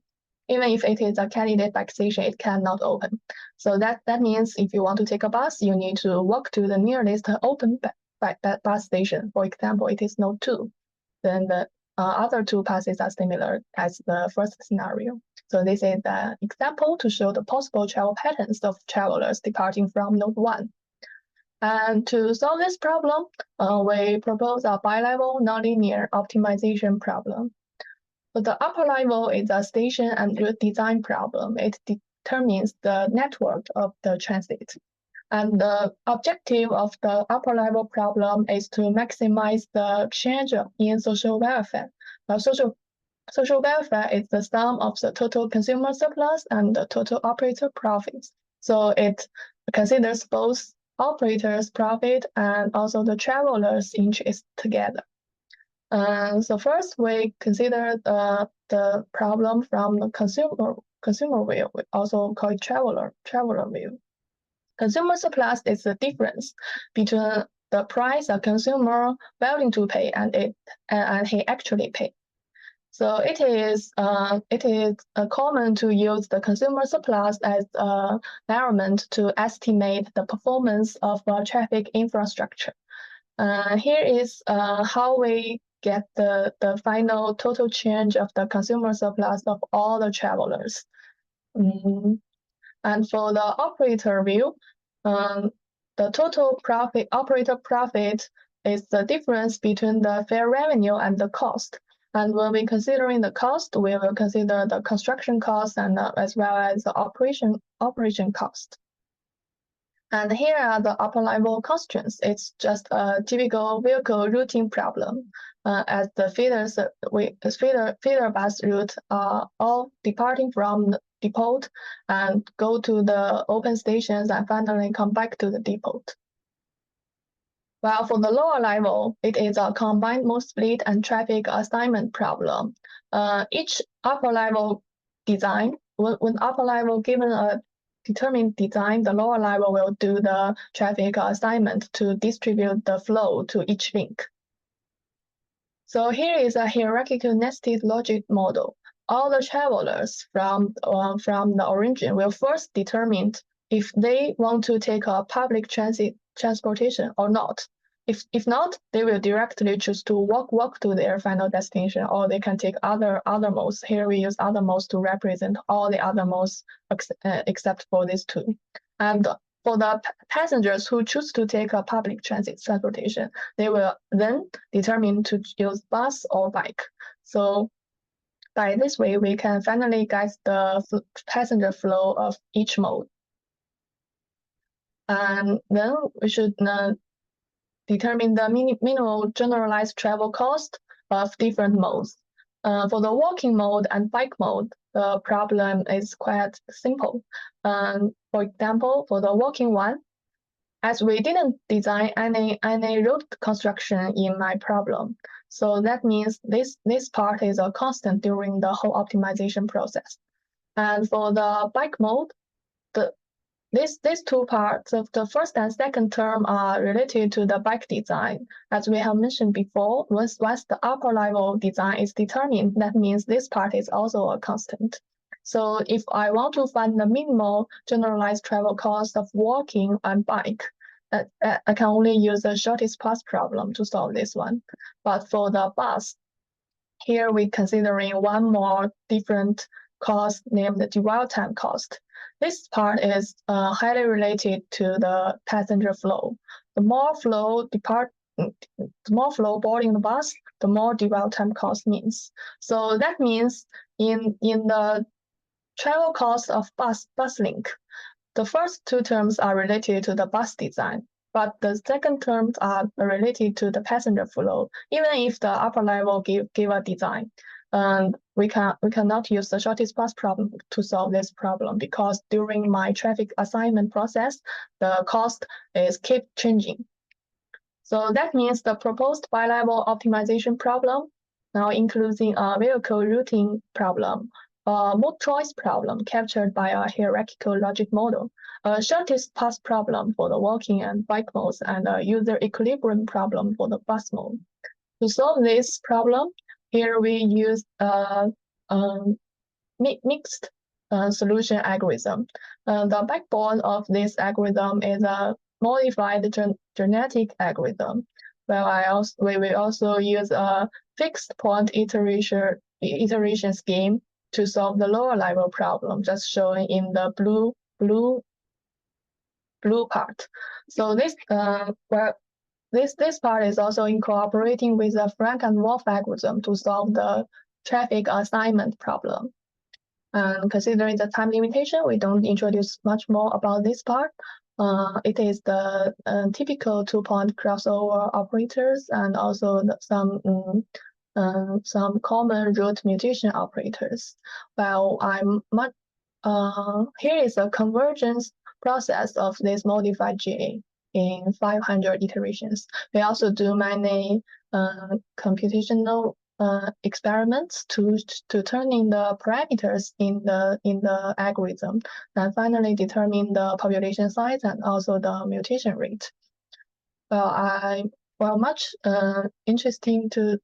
even if it is a candidate bike station, it cannot open. So that means if you want to take a bus, you need to walk to the nearest open bus station. For example, it is node 2. Then the other 2 passes are similar as the first scenario. So this is the example to show the possible travel patterns of travelers departing from node 1. And to solve this problem, we propose a bi-level nonlinear optimization problem. So the upper level is a station and route design problem. It determines the network of the transit. And the objective of the upper level problem is to maximize the change in social welfare. Social welfare is the sum of the total consumer surplus and the total operator profits. So it considers both operators' profit and also the travelers' interest together. So first, we consider the problem from the consumer view. We also call it traveler view. Consumer surplus is the difference between the price a consumer willing to pay and he actually pay. So it is common to use the consumer surplus as a measurement to estimate the performance of traffic infrastructure. Here is how we get the final total change of the consumer surplus of all the travelers. And for the operator view, the total operator profit is the difference between the fare revenue and the cost. And when we're considering the cost, we will consider the construction cost and as well as the operation cost. And here are the upper level constraints. It's just a typical vehicle routing problem. As the feeder bus route are all departing from the depot and go to the open stations and finally come back to the depot. While for the lower level, it is a combined mode split and traffic assignment problem. Each upper level design, when upper level given a determined design, the lower level will do the traffic assignment to distribute the flow to each link. So here is a hierarchical nested logic model. All the travelers from the origin will first determine if they want to take a public transportation or not. If not, they will directly choose to walk to their final destination, or they can take other modes. Here we use other modes to represent all the other modes except for these 2. And for the passengers who choose to take a public transportation, they will then determine to use bus or bike. So by this way, we can finally guide the passenger flow of each mode. And then we should determine the minimal generalized travel cost of different modes. For the walking mode and bike mode, the problem is quite simple. For example, for the walking one, as we didn't design any road construction in my problem, so that means this part is a constant during the whole optimization process. And for the bike mode, these two parts of the first and second term are related to the bike design. As we have mentioned before, once the upper level design is determined, that means this part is also a constant. So if I want to find the minimal generalized travel cost of walking and bike, I can only use the shortest path problem to solve this one. But for the bus, here we're considering one more different cost named the dwell time cost. This part is highly related to the passenger flow. The more flow boarding the bus, the more dwell time cost means. So that means in the travel cost of bus link, the first two terms are related to the bus design, but the second terms are related to the passenger flow, even if the upper level give a design. And we cannot use the shortest path problem to solve this problem because during my traffic assignment process, the cost is keep changing. So that means the proposed bi-level optimization problem now including a vehicle routing problem, a mode choice problem captured by a hierarchical logic model, a shortest path problem for the walking and bike modes, and a user equilibrium problem for the bus mode. To solve this problem, here we use a mixed solution algorithm. The backbone of this algorithm is a modified genetic algorithm, where we will also use a fixed point iteration scheme to solve the lower level problem, just showing in the blue part. So this this part is also in cooperating with the Frank and Wolf algorithm to solve the traffic assignment problem. And considering the time limitation, we don't introduce much more about this part. It is the typical two-point crossover operators and also some common root mutation operators. Well, here is a convergence process of this modified GA in 500 iterations. We also do many computational experiments to turning the parameters in the algorithm and finally determine the population size and also the mutation rate. Well, much interesting to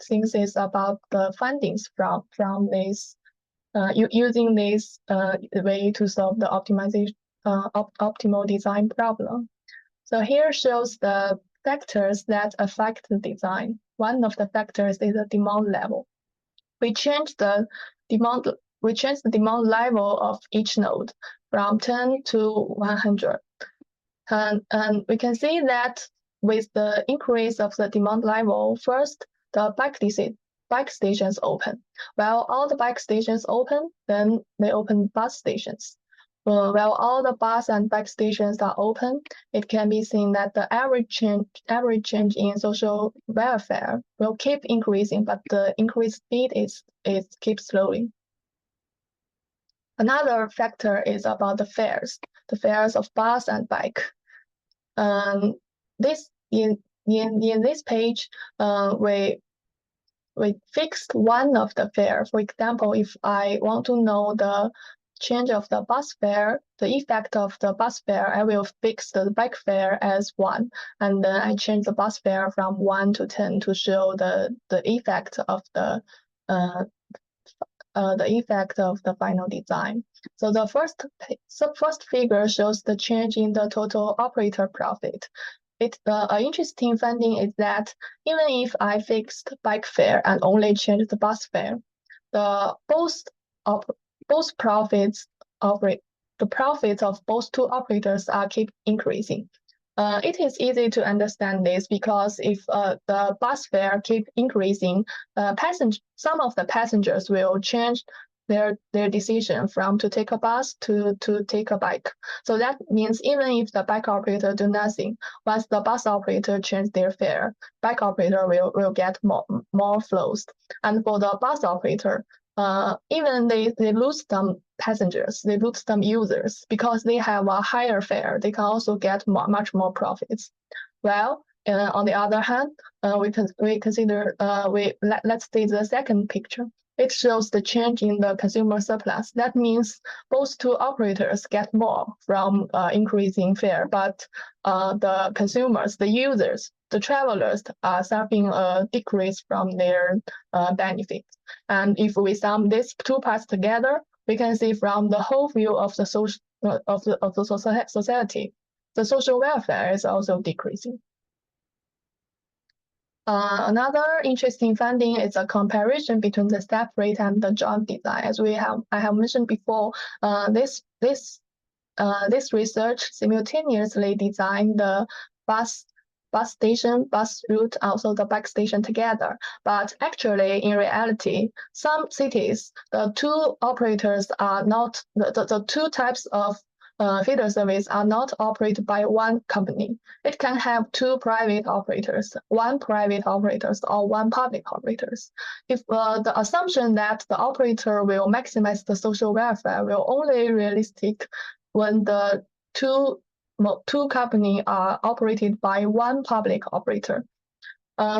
things is about the findings from this using this way to solve the optimization optimal design problem. So here shows the factors that affect the design. One of the factors is the demand level. We change the demand level of each node from 10 to 100. And we can see that with the increase of the demand level, first the bike stations open. While all the bike stations open, then they open bus stations. While all the bus and bike stations are open, it can be seen that the average change in social welfare will keep increasing, but the increased speed is keeps slowing. Another factor is about the fares of bus and bike. This in this page, we fixed one of the fare. For example, if I want to know the change of the bus fare, the effect of the bus fare, I will fix the bike fare as 1, and then I change the bus fare from 1 to 10 to show the effect of the final design. So the first figure shows the change in the total operator profit. An interesting finding is that even if I fixed bike fare and only changed the bus fare, the profits of both two operators are keep increasing. It is easy to understand this because if the bus fare keep increasing, some of the passengers will change their decision from to take a bus to take a bike. So that means even if the bike operator do nothing, once the bus operator change their fare, bike operator will get more flows. And for the bus operator, even they lose some passengers, they lose some users because they have a higher fare. They can also get much more profits. Well, on the other hand, let's take the second picture. It shows the change in the consumer surplus. That means both two operators get more from increasing fare, but the consumers, the users, the travelers are suffering a decrease from their benefits. And if we sum these two parts together, we can see from the whole view of the society, the social welfare is also decreasing. Another interesting finding is a comparison between the step rate and the joint design. As I have mentioned before, this research simultaneously designed the bus station, bus route, also the bike station together. But actually, in reality, some cities, the two operators are not the two types of feeder service are not operated by one company. It can have two private operators, one private operators or one public operators. If the assumption that the operator will maximize the social welfare will only realistic when the two companies are operated by one public operator.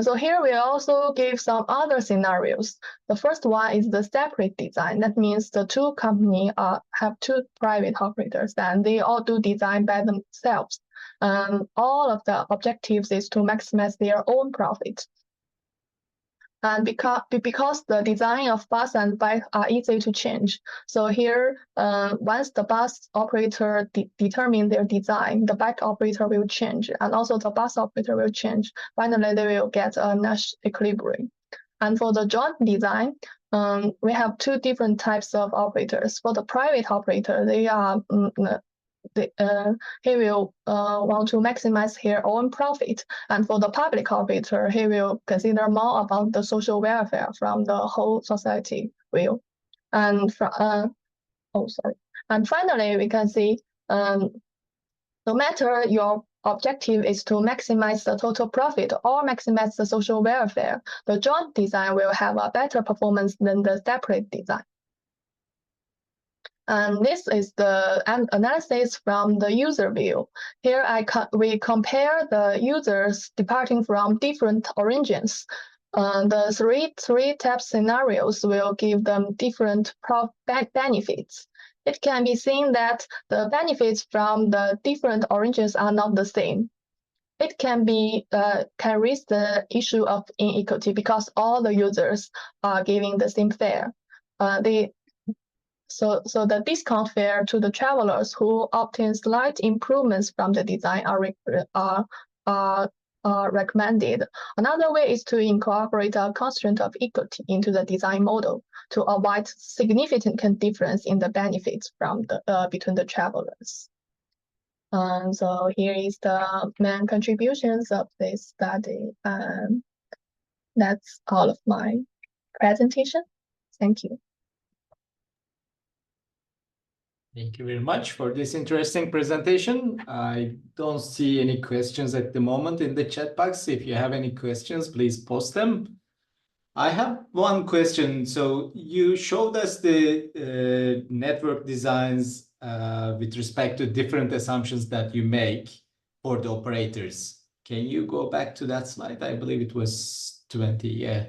So here we also give some other scenarios. The first one is the separate design. That means the two companies have two private operators and they all do design by themselves. All of the objectives is to maximize their own profit. And because the design of bus and bike are easy to change. So here, once the bus operator determine their design, the bike operator will change, and also the bus operator will change. Finally, they will get a Nash equilibrium. And for the joint design, we have two different types of operators. For the private operator, they are he will want to maximize his own profit. And for the public operator, he will consider more about the social welfare from the whole society view. And And finally, we can see no matter your objective is to maximize the total profit or maximize the social welfare, the joint design will have a better performance than the separate design. And this is the analysis from the user view. Here we compare the users departing from different origins. The three type scenarios will give them different benefits. It can be seen that the benefits from the different origins are not the same. It can raise the issue of inequity because all the users are giving the same fare. So the discount fare to the travelers who obtain slight improvements from the design are recommended. Another way is to incorporate a constraint of equity into the design model to avoid significant difference in the benefits from between the travelers. So here is the main contributions of this study. That's all of my presentation. Thank you. Thank you very much for this interesting presentation. I don't see any questions at the moment in the chat box. If you have any questions, please post them. I have one question. So you showed us the network designs with respect to different assumptions that you make for the operators. Can you go back to that slide? I believe it was 20, yeah.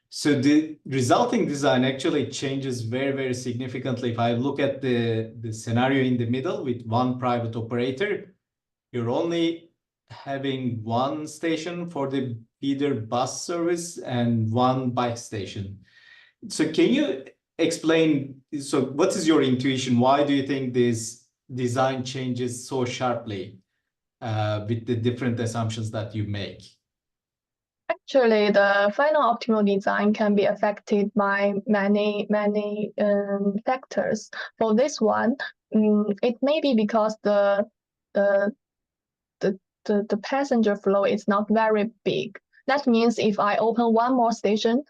So the resulting design actually changes very, very significantly. If I look at the scenario in the middle with one private operator, you're only having one station for the feeder bus service and one bike station. So can you explain, so what is your intuition? Why do you think this design changes so sharply with the different assumptions that you make? Actually, the final optimal design can be affected by many factors. For this one, it may be because the passenger flow is not very big. That means if I open one more station,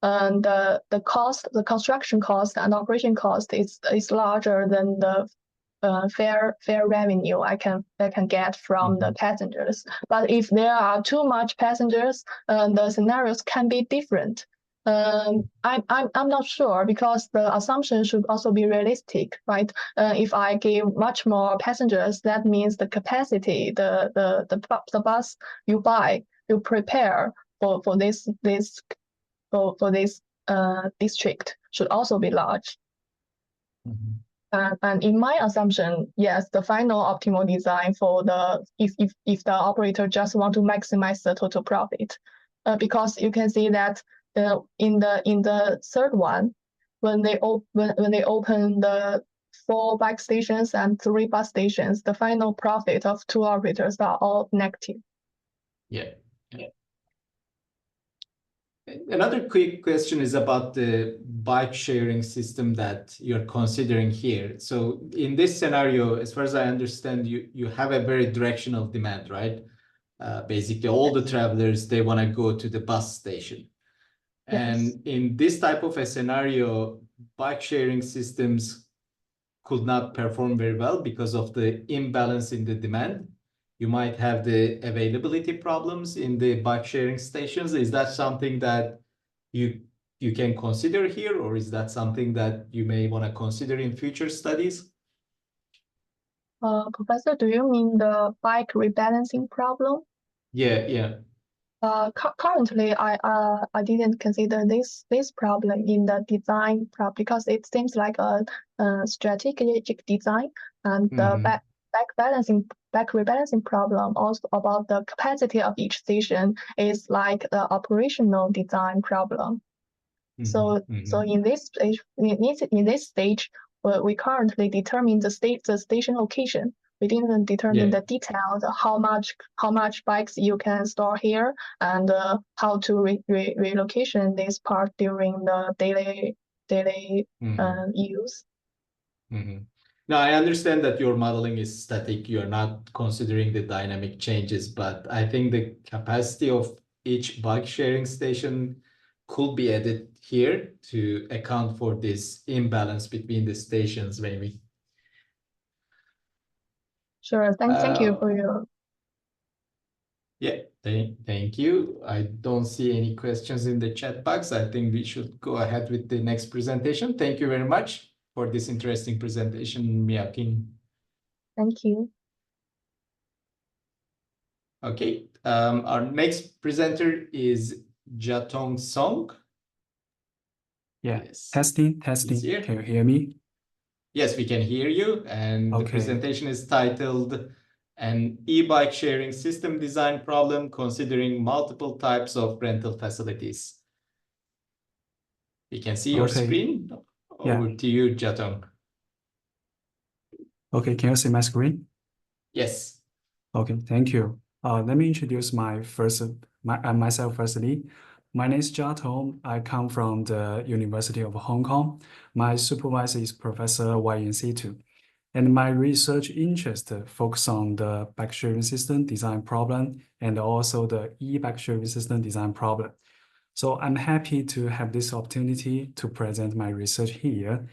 and the cost, the construction cost and operation cost is larger than the fair revenue I can get from the passengers. But if there are too much passengers, the scenarios can be different. I'm not sure, because the assumption should also be realistic, right? If I give much more passengers, that means the capacity, the bus you buy, you prepare for this district should also be large. And in my assumption, yes, the final optimal design for the if the operator just want to maximize the total profit, because you can see that in the third one, when they open the 4 bike stations and 3 bus stations, the final profit of 2 operators are all negative. Yeah. Another quick question is about the bike sharing system that you're considering here. So in this scenario, as far as I understand, you have a very directional demand, right? Basically, all the travelers, they want to go to the bus station. Yes. And in this type of a scenario, bike sharing systems could not perform very well because of the imbalance in the demand. You might have the availability problems in the bike sharing stations. Is that something that you can consider here, or is that something that you may want to consider in future studies? Professor, do you mean the bike rebalancing problem? Yeah. Currently, I didn't consider this problem in the design problem, because it seems like a strategic design, and the back rebalancing problem also about the capacity of each station is like the operational design problem. So in this stage, we currently determine the station location. We didn't determine the details, how much bikes you can store here, and how to relocation this part during the daily use. Now, I understand that your modeling is static. You're not considering the dynamic changes, but I think the capacity of each bike sharing station could be added here to account for this imbalance between the stations, maybe. Sure. Thank you for your. Yeah, thank you. I don't see any questions in the chat box. I think we should go ahead with the next presentation. Thank you very much for this interesting presentation, Miaoqing. Thank you. Okay, our next presenter is Jiatong Song. Yeah, Yes. testing. Can you hear me? Yes, we can hear you. And the presentation is titled An E-Bike Sharing System Design Problem Considering Multiple Types of Rental Facilities. We can see your screen. Over to you, Jiatong. Okay, can you see my screen? Yes. Okay, thank you. Let me introduce myself firstly. My name is Jiatong. I come from the University of Hong Kong. My supervisor is Professor Y. Siyu. And my research interest focus on the bike sharing system design problem and also the e-bike sharing system design problem. So I'm happy to have this opportunity to present my research here.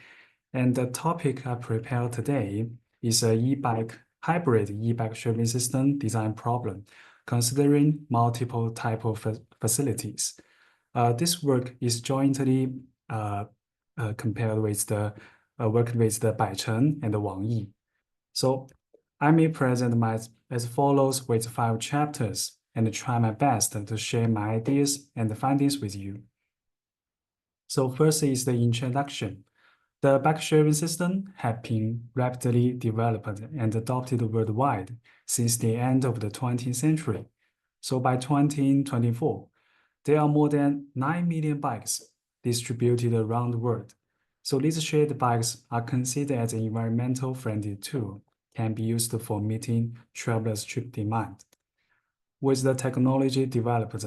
And the topic I prepared today is a hybrid e-bike sharing system design problem, considering multiple type of facilities. This work is jointly compared with the work with the Baicheng and the Wang Yi. So I may present as follows with 5 chapters and try my best to share my ideas and findings with you. So first is the introduction. The bike sharing system have been rapidly developed and adopted worldwide since the end of the 20th century. So by 2024, there are more than 9 million bikes distributed around the world. So these shared bikes are considered as an environmental friendly tool, can be used for meeting travelers' trip demand. With the technology developed,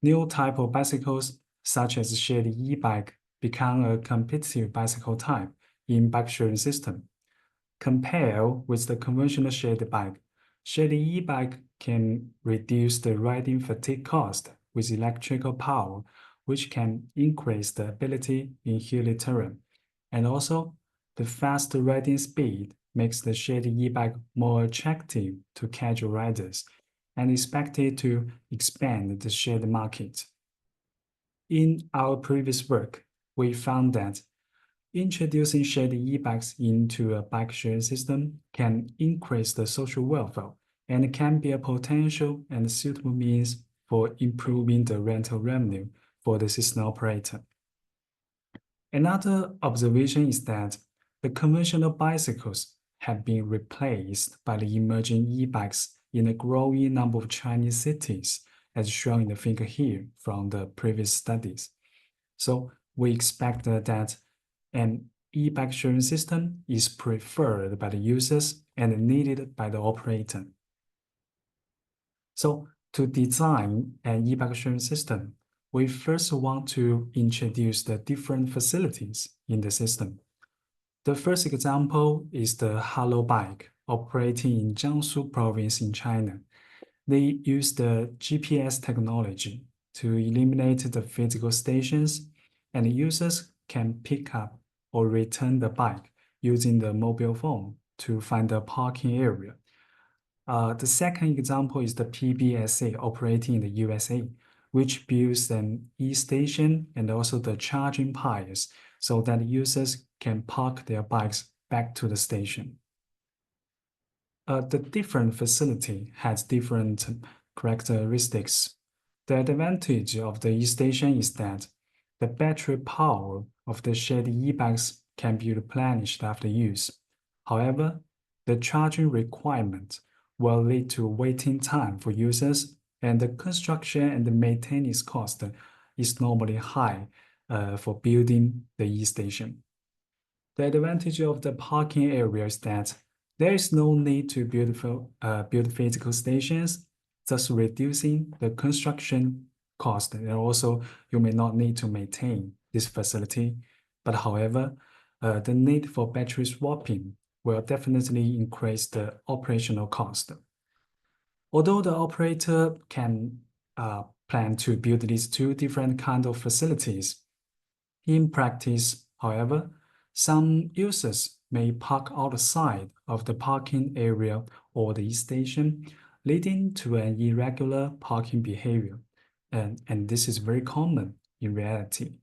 new type of bicycles such as shared e-bike become a competitive bicycle type in bike sharing system. Compared with the conventional shared bike, shared e-bike can reduce the riding fatigue cost with electrical power which can increase the ability in hilly terrain. And also, the fast riding speed makes the shared e-bike more attractive to casual riders and expected to expand the shared market. In our previous work, we found that introducing shared e-bikes into a bike sharing system can increase the social welfare and can be a potential and suitable means for improving the rental revenue for the system operator. Another observation is that the conventional bicycles have been replaced by the emerging e-bikes in a growing number of Chinese cities, as shown in the figure here from the previous studies. So we expect that an e-bike sharing system is preferred by the users and needed by the operator. So to design an e-bike sharing system, we first want to introduce the different facilities in the system. The first example is the Hello Bike operating in Jiangsu province in China. They use the GPS technology to eliminate the physical stations, and users can pick up or return the bike using the mobile phone to find the parking area. The second example is the PBSA operating in the USA, which builds an e-station and also the charging piles so that users can park their bikes back to the station. The different facility has different characteristics. The advantage of the e-station is that the battery power of the shared e-bikes can be replenished after use. However, the charging requirement will lead to waiting time for users, and the construction and the maintenance cost is normally high for building the e-station. The advantage of the parking area is that there is no need to build physical stations, thus reducing the construction cost, and also you may not need to maintain this facility. But however, the need for battery swapping will definitely increase the operational cost. Although the operator can plan to build these two different kinds of facilities, in practice, however, some users may park outside of the parking area or the e-station, leading to an irregular parking behavior. And this is very common in reality,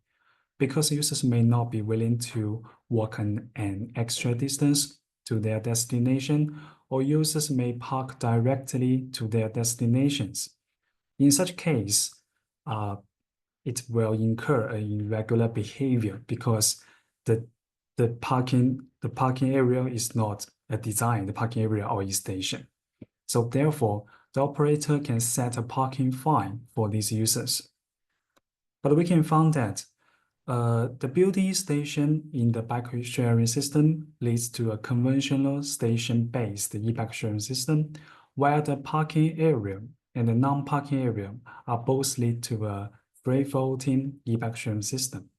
because users may not be willing to walk an extra distance to their destination, or users may park directly to their destinations. In such case, it will incur an irregular behavior because the parking area is not a designed parking area or e-station. So therefore, the operator can set a parking fine for these users. But we can find that the building station in the bike sharing system leads to a conventional station-based e-bike sharing system, while the parking area and the non-parking area are both lead to a free-floating e-bike sharing system.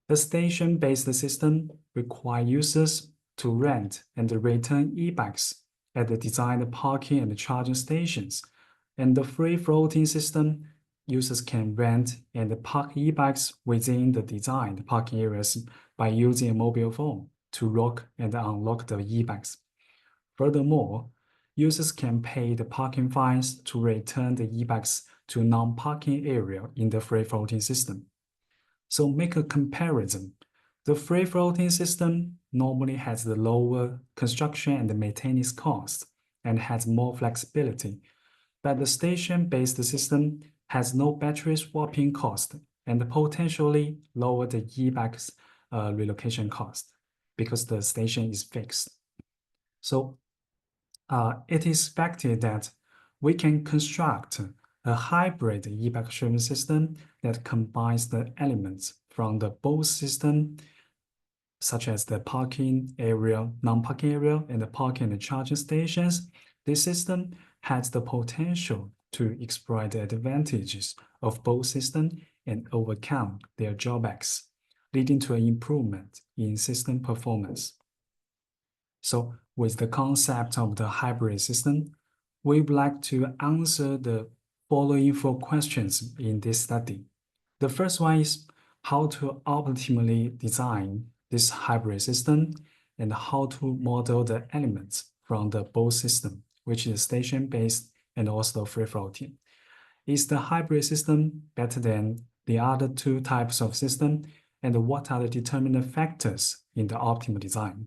The station-based system requires users to rent and return e-bikes at the designed parking and charging stations, and the free-floating system, users can rent and park e-bikes within the designed parking areas by using a mobile phone to lock and unlock the e-bikes. Furthermore, users can pay the parking fines to return the e-bikes to non-parking area in the free-floating system. So make a comparison. The free-floating system normally has the lower construction and maintenance cost and has more flexibility, but the station-based system has no battery swapping cost and potentially lower the e-bike's relocation cost because the station is fixed. So it is expected that we can construct a hybrid e-bike sharing system that combines the elements from the both system, such as the parking area, non-parking area, and the parking and charging stations. This system has the potential to exploit the advantages of both systems and overcome their drawbacks, leading to an improvement in system performance. So with the concept of the hybrid system, we would like to answer the following 4 questions in this study. The first one is how to optimally design this hybrid system and how to model the elements from the both system, which is station-based and also free-floating. Is the hybrid system better than the other two types of system? And what are the determinant factors in the optimal design?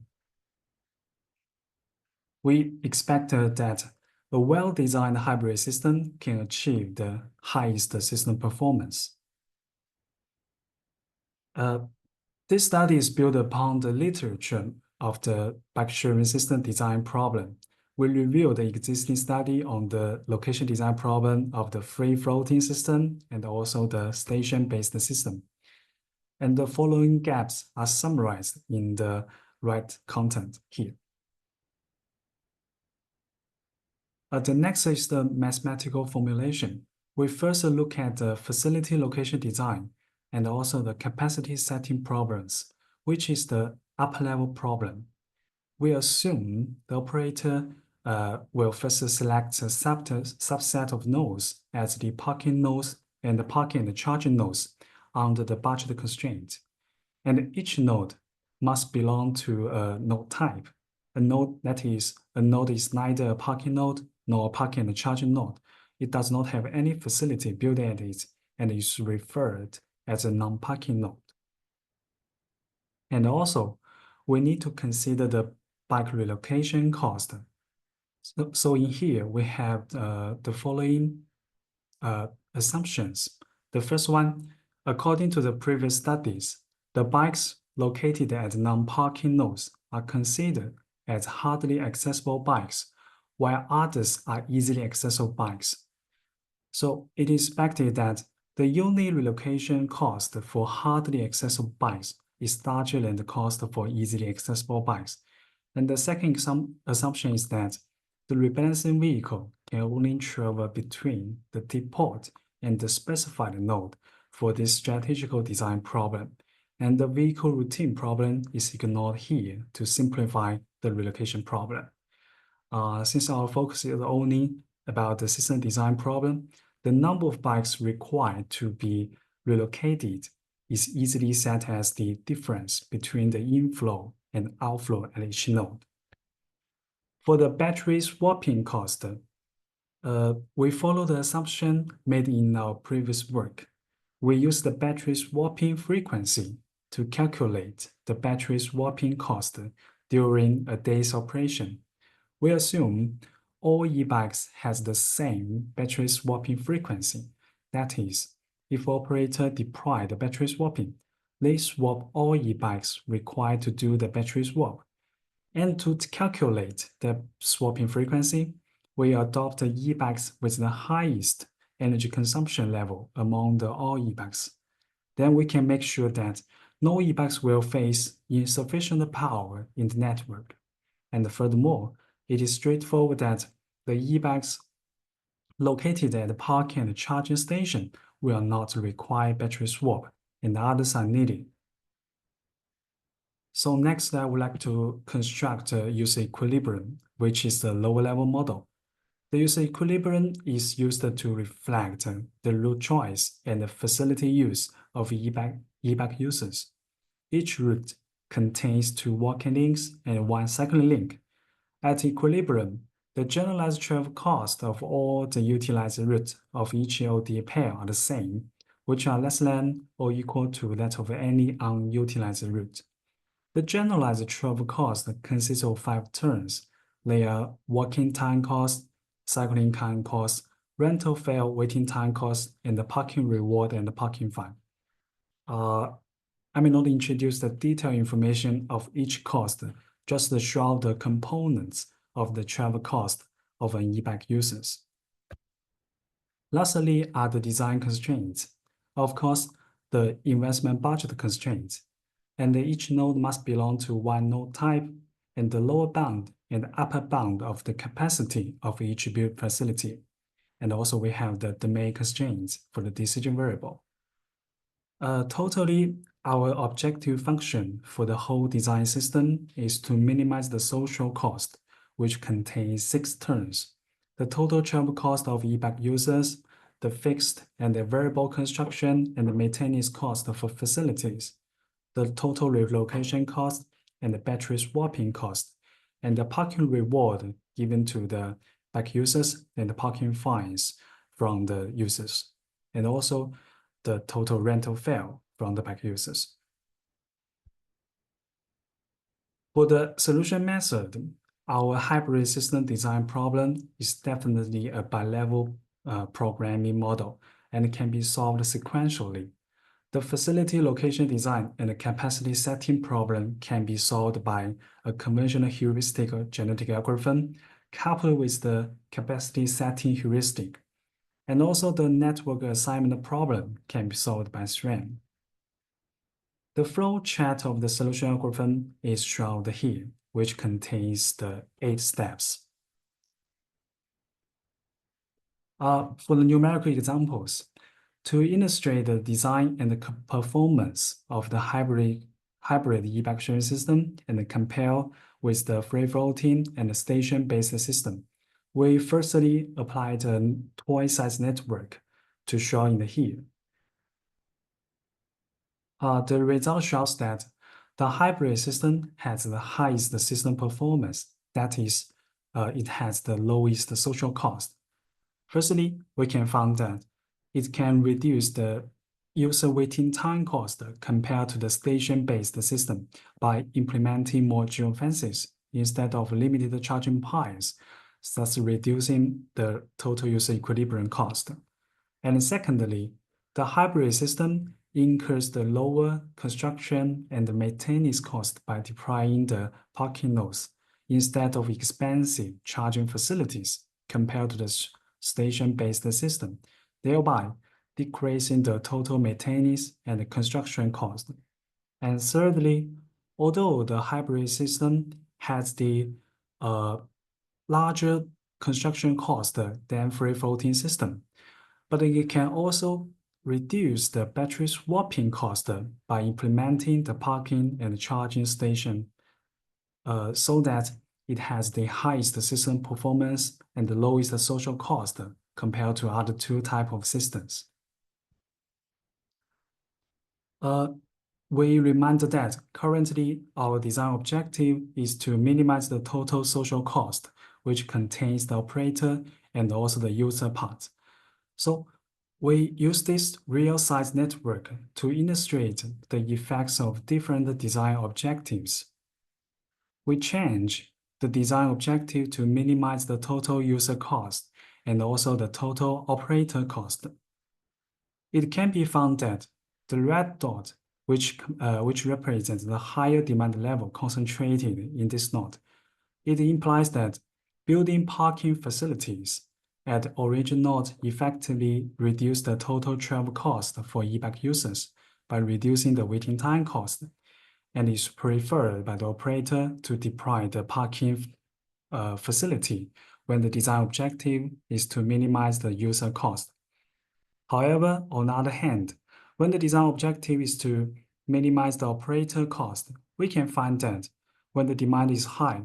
We expect that a well-designed hybrid system can achieve the highest system performance. This study is built upon the literature of the bike-sharing system design problem. We review the existing study on the location design problem of the free-floating system and also the station-based system. And the following gaps are summarized in the right content here. The next is the mathematical formulation. We first look at the facility location design and also the capacity setting problems, which is the upper-level problem. We assume the operator will first select a subset of nodes as the parking nodes and the parking and charging nodes under the budget constraint. And each node must belong to a node type. A node is neither a parking node nor a parking and charging node. It does not have any facility built at it and is referred as a non-parking node. And also, we need to consider the bike relocation cost. So in here, we have the following assumptions. The first one, according to the previous studies, the bikes located at non-parking nodes are considered as hardly accessible bikes, while others are easily accessible bikes. So it is expected that the unit relocation cost for hardly accessible bikes is larger than the cost for easily accessible bikes. And the second assumption is that the rebalancing vehicle can only travel between the depot and the specified node for this strategical design problem. And the vehicle routine problem is ignored here to simplify the relocation problem. Since our focus is only about the system design problem, the number of bikes required to be relocated is easily set as the difference between the inflow and outflow at each node. For the battery swapping cost, we follow the assumption made in our previous work. We use the battery swapping frequency to calculate the battery swapping cost during a day's operation. We assume all e-bikes has the same battery swapping frequency. That is, if operator deploy the battery swapping, they swap all e-bikes required to do the battery swap. And to calculate the swapping frequency, we adopt the e-bikes with the highest energy consumption level among all e-bikes. Then we can make sure that no e-bikes will face insufficient power in the network. And furthermore, it is straightforward that the e-bikes located at the parking and charging station will not require battery swap, and others are needed. So next, I would like to construct a user equilibrium, which is the lower level model. The user equilibrium is used to reflect the route choice and the facility use of e-bike users. Each route contains 2 walking links and 1 cycling link. At equilibrium, the generalized travel cost of all the utilized routes of each OD pair are the same, which are less than or equal to that of any unutilized route. The generalized travel cost consists of 5 terms. They are walking time cost, cycling time cost, rental fare waiting time cost, and the parking reward and the parking fine. I may not introduce the detailed information of each cost, just to show the components of the travel cost of an e-bike users. Lastly are the design constraints. Of course, the investment budget constraints. And each node must belong to 1 node type, and the lower bound and upper bound of the capacity of each build facility. And also we have the domain constraints for the decision variable. Totally, our objective function for the whole design system is to minimize the social cost, which contains 6 terms: the total travel cost of e-bike users, the fixed and the variable construction and the maintenance cost for facilities, the total relocation cost and the battery swapping cost, and the parking reward given to the back users and the parking fines from the users, and also the total rental fare from the back users. For the solution method, our hybrid system design problem is definitely a bi-level programming model and can be solved sequentially. The facility location design and the capacity setting problem can be solved by a conventional heuristic genetic algorithm coupled with the capacity setting heuristic. And also the network assignment problem can be solved by SRAM. The flow chart of the solution algorithm is shown here, which contains the 8 steps. For the numerical examples, to illustrate the design and the performance of the hybrid e-bike sharing system and compare with the free-floating and the station-based system, we firstly applied a toy size network to show in here. The result shows that the hybrid system has the highest system performance, that is, it has the lowest social cost. Firstly, we can find that it can reduce the user waiting time cost compared to the station-based system by implementing more geofences instead of limited charging piles, thus reducing the total user equilibrium cost. And secondly, the hybrid system incurs the lower construction and maintenance cost by deploying the parking nodes instead of expensive charging facilities compared to the station-based system, thereby decreasing the total maintenance and the construction cost. And thirdly, although the hybrid system has the larger construction cost than free-floating system, but it can also reduce the battery swapping cost by implementing the parking and charging station so that it has the highest system performance and the lowest social cost compared to other two types of systems. We remind that currently our design objective is to minimize the total social cost, which contains the operator and also the user part. So we use this real-size network to illustrate the effects of different design objectives. We change the design objective to minimize the total user cost and also the total operator cost. It can be found that the red dot, which represents the higher demand level concentrated in this node, it implies that building parking facilities at the origin node effectively reduce the total travel cost for e-bike users by reducing the waiting time cost, and is preferred by the operator to deploy the parking facility when the design objective is to minimize the user cost. However, on the other hand, when the design objective is to minimize the operator cost, we can find that when the demand is high,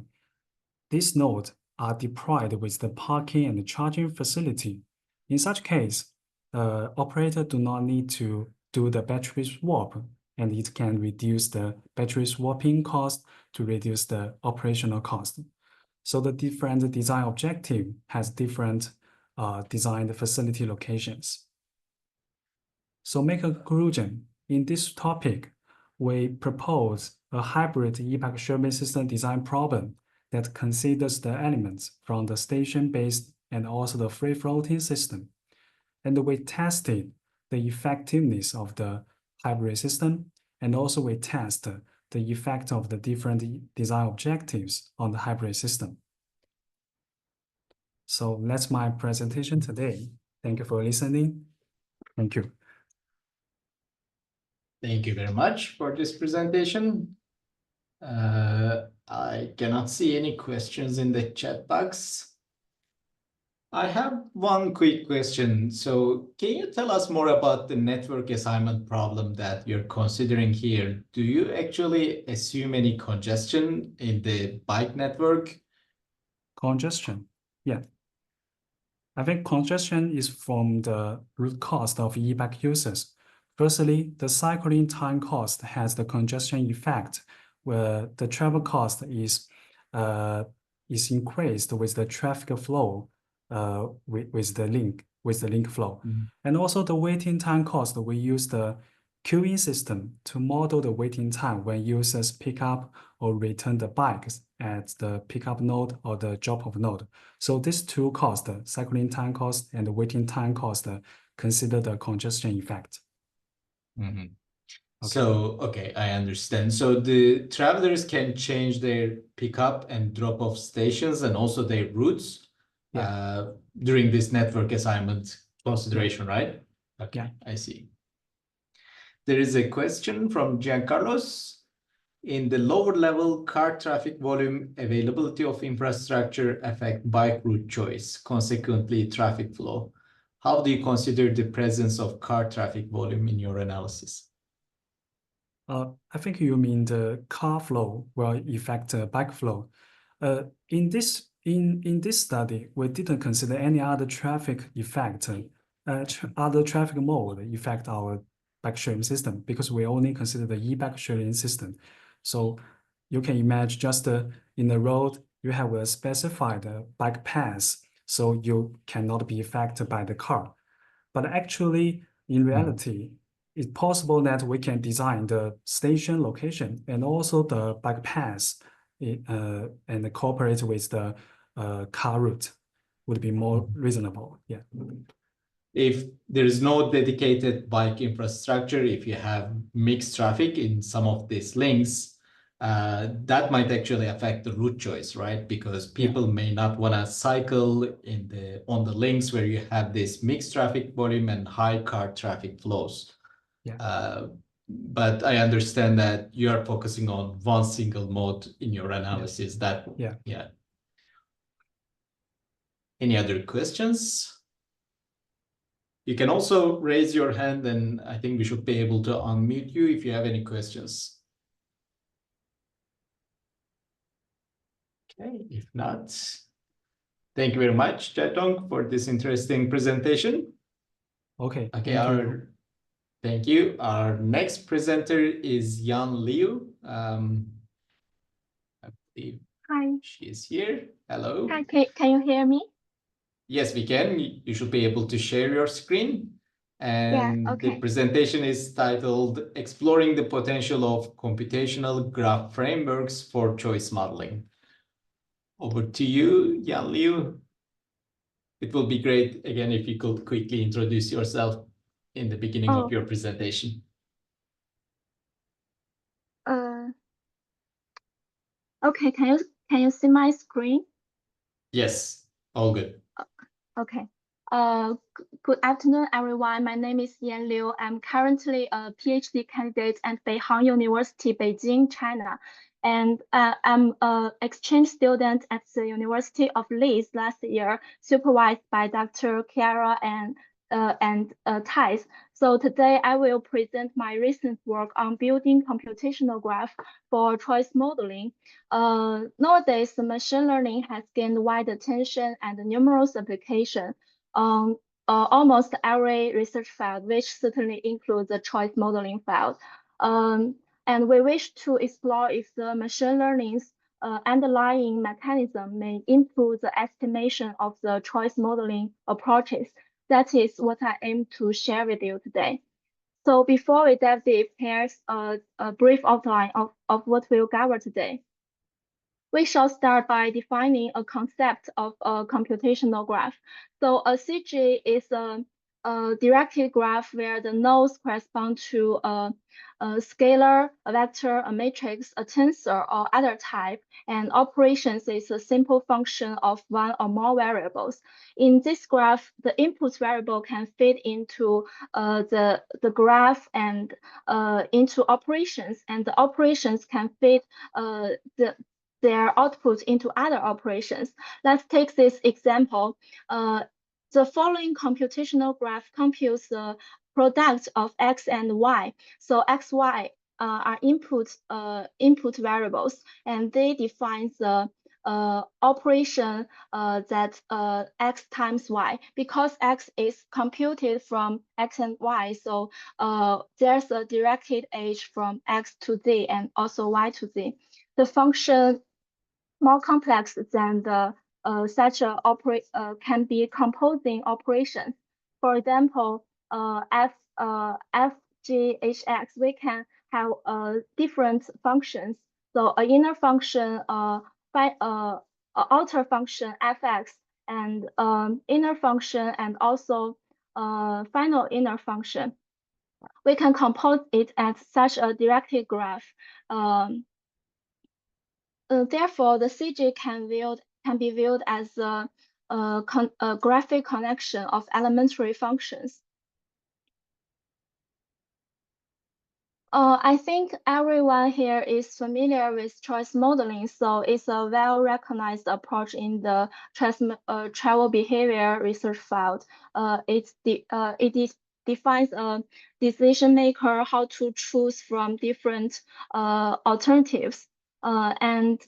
these nodes are deployed with the parking and the charging facility. In such case, the operator do not need to do the battery swap, and it can reduce the battery swapping cost to reduce the operational cost. So the different design objective has different designed facility locations. So make a conclusion. In this topic, we propose a hybrid e-bike sharing system design problem that considers the elements from the station-based and also the free-floating system. And we tested the effectiveness of the hybrid system, and also we test the effect of the different design objectives on the hybrid system. So that's my presentation today. Thank you for listening. Thank you. Thank you very much for this presentation. I cannot see any questions in the chat box. I have one quick question. So can you tell us more about the network assignment problem that you're considering here? Do you actually assume any congestion in the bike network? Congestion, yeah. I think congestion is from the root cause of e-bike users. Firstly, the cycling time cost has the congestion effect, where the travel cost is increased with the traffic flow, with the link flow. And also the waiting time cost, we use the queuing system to model the waiting time when users pick up or return the bikes at the pickup node or the drop-off node. So these two costs, the cycling time cost and the waiting time cost, consider the congestion effect. Mm-hmm. Okay. So, okay, I understand. So the travelers can change their pickup and drop-off stations and also their routes during this network assignment consideration, right? Okay, I see. There is a question from Giancarlos. In the lower level, car traffic volume, availability of infrastructure affect bike route choice, consequently traffic flow. How do you consider the presence of car traffic volume in your analysis? I think you mean the car flow will affect bike flow. In this study, we didn't consider any other traffic effect, other traffic mode affect our bike sharing system, because we only consider the e-bike sharing system. So you can imagine just in the road, you have a specified bike path, so you cannot be affected by the car. But actually, in reality, it's possible that we can design the station location and also the bike path and cooperate with the car route would be more reasonable. Yeah. If there is no dedicated bike infrastructure, if you have mixed traffic in some of these links, that might actually affect the route choice, right? Because people may not want to cycle on the links where you have this mixed traffic volume and high car traffic flows. But I understand that you are focusing on one single mode in your analysis. Any other questions? You can also raise your hand, and I think we should be able to unmute you if you have any questions. Okay, if not, thank you very much, Jiatong, for this interesting presentation. Okay, Thank you. Our next presenter is Yan Liu. I believe she is here. Hello. Hi, can you hear me? Yes, we can. You should be able to share your screen. And the presentation is titled Exploring the Potential of Computational Graph Frameworks for Choice Modeling. Over to you, Yan Liu. It will be great, again, if you could quickly introduce yourself in the beginning of your presentation. Okay, can you see my screen? Yes, all good. Okay. Good afternoon, everyone. My name is Yan Liu. I'm currently a PhD candidate at Beihang University, Beijing, China. And I'm an exchange student at the University of Leeds last year, supervised by Dr. Chiara and Thais. So today I will present my recent work on building computational graph for choice modeling. Nowadays, machine learning has gained wide attention and numerous applications on almost every research field, which certainly includes the choice modeling field. And we wish to explore if the machine learning's underlying mechanism may improve the estimation of the choice modeling approaches. That is what I aim to share with you today. So before we dive deep, here's a brief outline of what we'll cover today. We shall start by defining a concept of a computational graph. So a CG is a directed graph where the nodes correspond to a scalar, a vector, a matrix, a tensor, or other type, and operations is a simple function of one or more variables. In this graph, the input variable can fit into the graph and into operations, and the operations can fit their output into other operations. Let's take this example. The following computational graph computes the product of x and y. So x, y are input variables, and they define the operation that x times y, because x is computed from x and y. So there's a directed edge from x to z and also y to z. The function more complex than the such a can be composing operations. For example, FGHX, we can have different functions. So an inner function, outer function fx, and inner function, and also final inner function. We can compose it as such a directed graph. Therefore, the CG can be viewed as a graphic connection of elementary functions. I think everyone here is familiar with choice modeling, so it's a well-recognized approach in the travel behavior research field. It defines a decision maker how to choose from different alternatives. And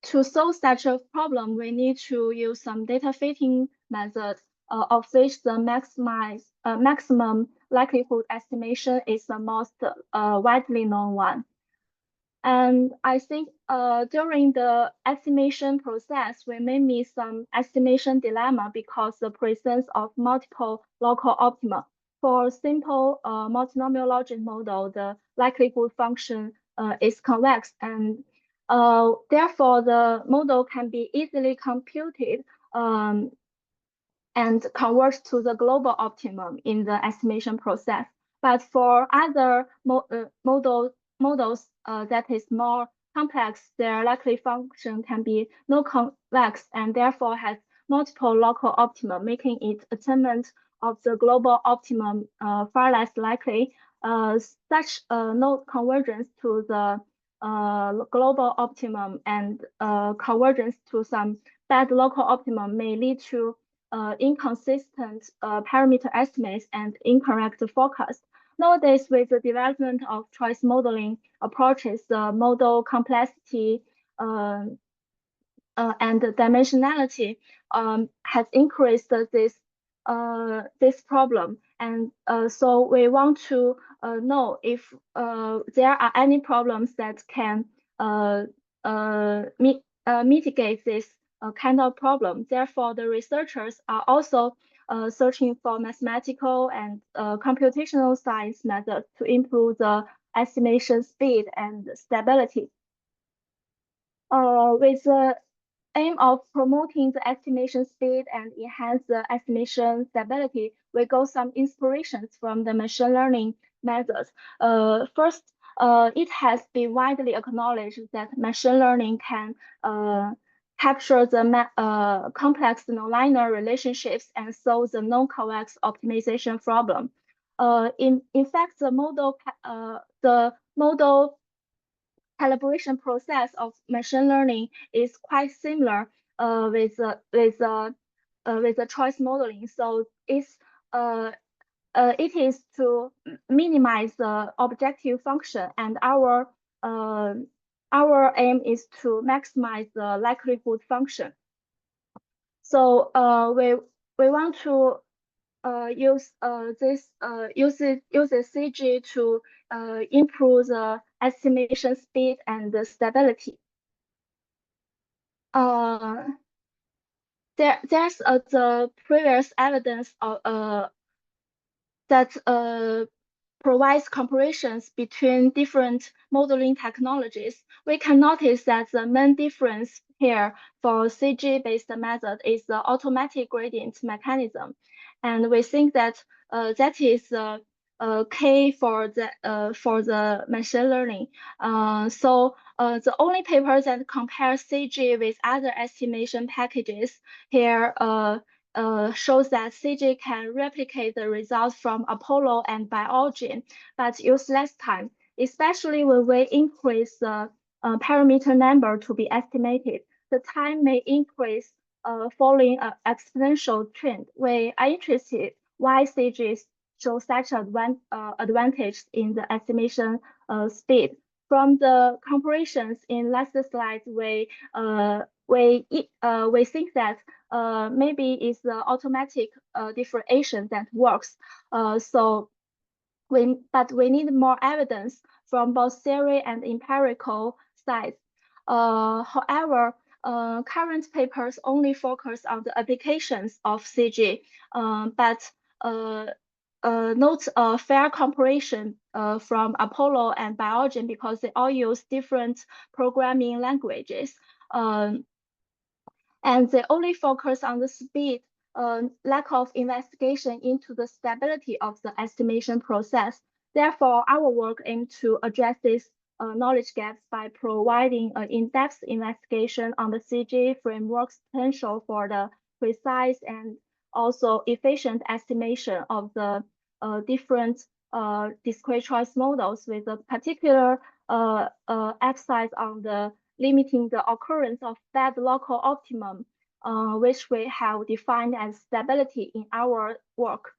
to solve such a problem, we need to use some data fitting methods, of which the maximum likelihood estimation is the most widely known one. And I think during the estimation process, we may meet some estimation dilemma because the presence of multiple local optima. For simple multinomial logic model, the likelihood function is convex, and therefore the model can be easily computed and converts to the global optimum in the estimation process. But for other models that is more complex, their likely function can be no convex and therefore has multiple local optima, making it attainment of the global optimum far less likely. Such no convergence to the global optimum and convergence to some bad local optimum may lead to inconsistent parameter estimates and incorrect forecast. Nowadays, with the development of choice modeling approaches, the model complexity and dimensionality has increased this problem. And so we want to know if there are any problems that can mitigate this kind of problem. Therefore, the researchers are also searching for mathematical and computational science methods to improve the estimation speed and stability. With the aim of promoting the estimation speed and enhance the estimation stability, we got some inspirations from the machine learning methods. First, it has been widely acknowledged that machine learning can capture the complex nonlinear relationships and solve the non-convex optimization problem. In fact, the model calibration process of machine learning is quite similar with the choice modeling. So it is to minimize the objective function, and our aim is to maximize the likelihood function. So we want to use CG to improve the estimation speed and the stability. There's the previous evidence of that provides comparisons between different modeling technologies. We can notice that the main difference here for CG-based method is the automatic gradient mechanism, and we think that that is key for the machine learning. So the only paper that compares CG with other estimation packages here shows that CG can replicate the results from Apollo and Biology, but use less time, especially when we increase the parameter number to be estimated. The time may increase following an exponential trend. We are interested why CG shows such advantage in the estimation speed. From the comparisons in last slide, we think that maybe it's the automatic differentiation that works. But we need more evidence from both theory and empirical sides. However, current papers only focus on the applications of CG, but note a fair comparison from Apollo and Miaoqing because they all use different programming languages. And they only focus on the speed, lack of investigation into the stability of the estimation process. Therefore, our work aims to address these knowledge gaps by providing an in-depth investigation on the CG framework's potential for the precise and also efficient estimation of the different discrete choice models with a particular emphasis on the limiting the occurrence of bad local optimum, which we have defined as stability in our work.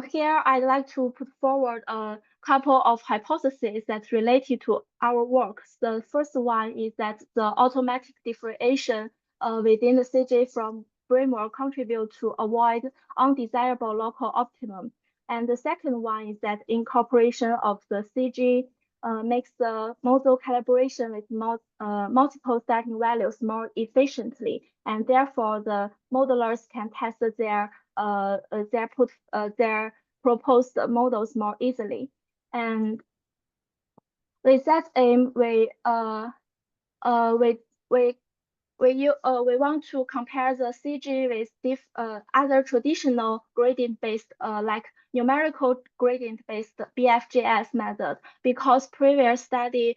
Here, I'd like to put forward a couple of hypotheses that's related to our work. The first one is that the automatic differentiation within the CG from framework contribute to avoid undesirable local optimum. And the second one is that incorporation of the CG makes the model calibration with multiple starting values more efficiently, and therefore the modelers can test their proposed models more easily. And with that aim, we want to compare the CG with other traditional gradient-based like numerical gradient-based BFGS method, because previous study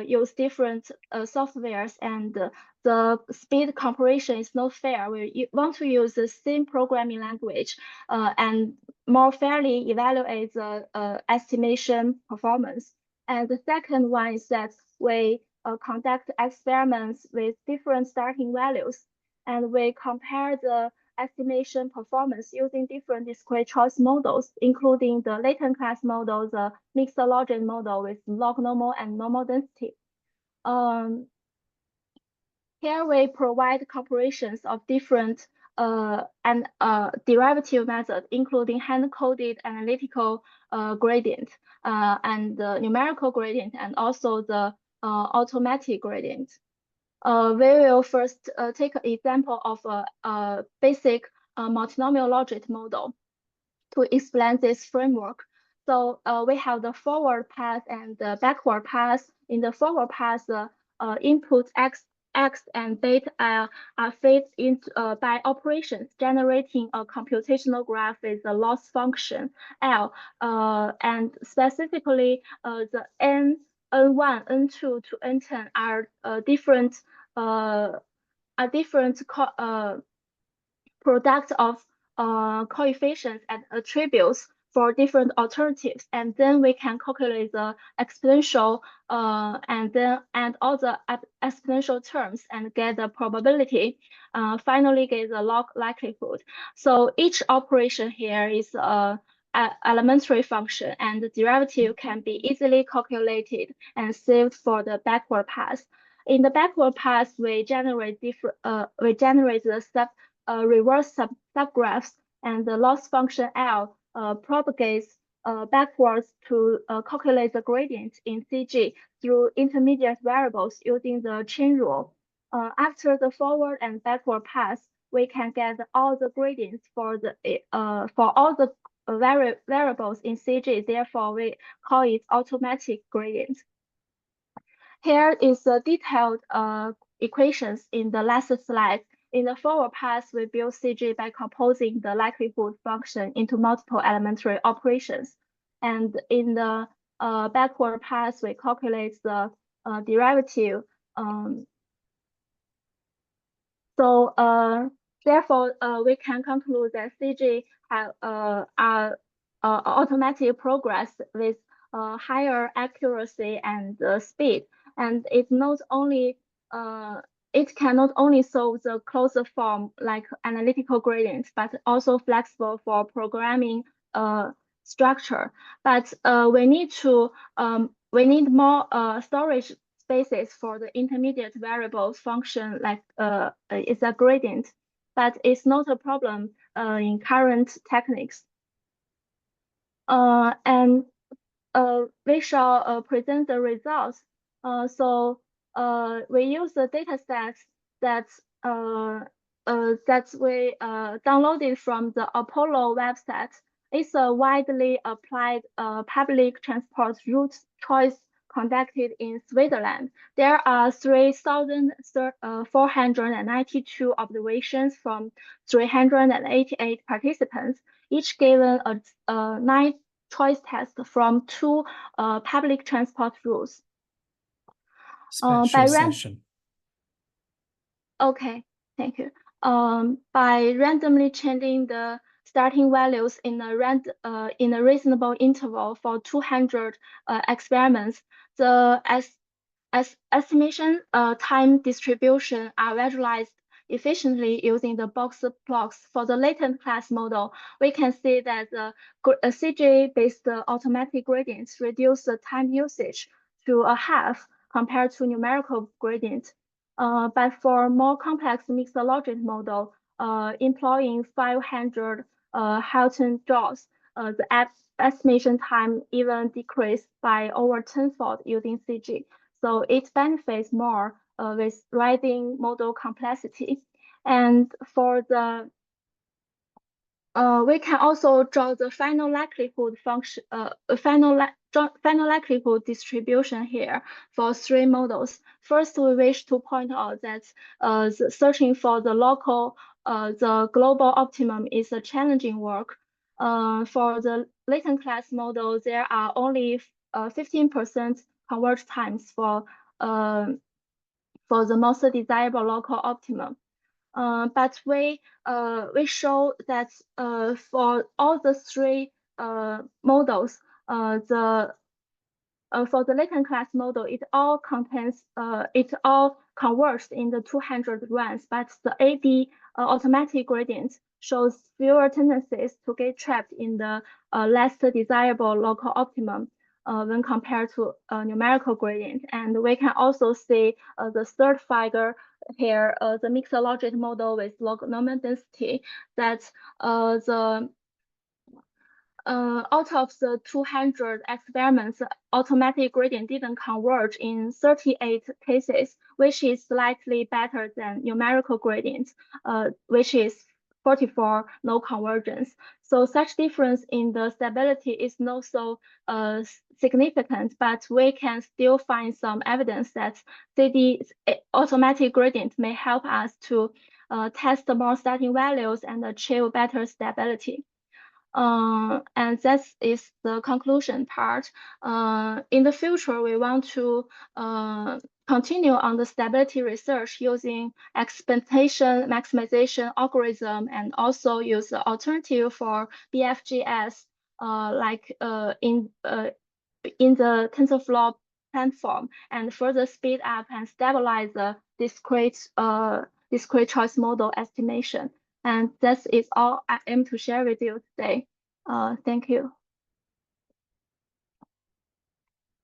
used different softwares and the speed comparison is not fair. We want to use the same programming language and more fairly evaluate the estimation performance. And the second one is that we conduct experiments with different starting values, and we compare the estimation performance using different discrete choice models, including the latent class model, the mixologic model with log normal and normal density. Here we provide comparisons of different derivative methods, including hand-coded analytical gradient and the numerical gradient, and also the automatic gradient. We will first take an example of a basic multinomial logic model to explain this framework. So we have the forward path and the backward path. In the forward path, the input x and beta are fed into by operations, generating a computational graph with a loss function L, and specifically the n, n1, n2 to n10 are different products of coefficients and attributes for different alternatives, and then we can calculate the exponential and all the exponential terms and get the probability. Finally, get the log likelihood. So each operation here is a elementary function, and the derivative can be easily calculated and saved for the backward path. In the backward path, we generate the reverse subgraphs, and the loss function L propagates backwards to calculate the gradient in CG through intermediate variables using the chain rule. After the forward and backward path, we can get all the gradients for all the variables in CG. Therefore, we call it automatic gradient. Here is the detailed equations in the last slide. In the forward path, we build CG by composing the likelihood function into multiple elementary operations. And in the backward path, we calculate the derivative. Therefore, we can conclude that CG have automatic progress with higher accuracy and speed. And it not only it can not only solve the closed form like analytical gradients, but also flexible for programming structure. But we need to we need more storage spaces for the intermediate variables function, like it's a gradient, but it's not a problem in current techniques. And we shall present the results. So we use the data sets that we downloaded from the Apollo website. It's a widely applied public transport route choice conducted in Switzerland. There are 3,492 observations from 388 participants, each given a 9 choice test from 2 public transport routes. Special session. Okay, thank you. By randomly changing the starting values in a reasonable interval for 200 experiments, the estimation time distribution are visualized efficiently using the box plots. For the latent class model, we can see that the CJ-based automatic gradients reduce the time usage to a half compared to numerical gradient. But for more complex mixologic model, employing 500 Halton jaws, the estimation time even decreased by over 10-fold using CG. So it benefits more with rising model complexity. And for the we can also draw the final likelihood function, final likelihood distribution here for 3 models. First, we wish to point out that searching for the global optimum is a challenging work. For the latent class model, there are only 15% converge times for the most desirable local optimum. But we show that for all the 3 models, for the latent class model, it all converges in the 200 runs, but the AD automatic gradient shows fewer tendencies to get trapped in the less desirable local optimum when compared to numerical gradient. And we can also see the third figure here, the mixologic model with log normal density, that out of the 200 experiments, automatic gradient didn't converge in 38 cases, which is slightly better than numerical gradient, which is 44 no convergence. So such difference in the stability is not so significant, but we can still find some evidence that CD automatic gradient may help us to test more starting values and achieve better stability. And that is the conclusion part. In the future, we want to continue on the stability research using expectation maximization algorithm, and also use the alternative for BFGS, like in the TensorFlow platform, and further speed up and stabilize the discrete choice model estimation. And that is all I aim to share with you today. Thank you.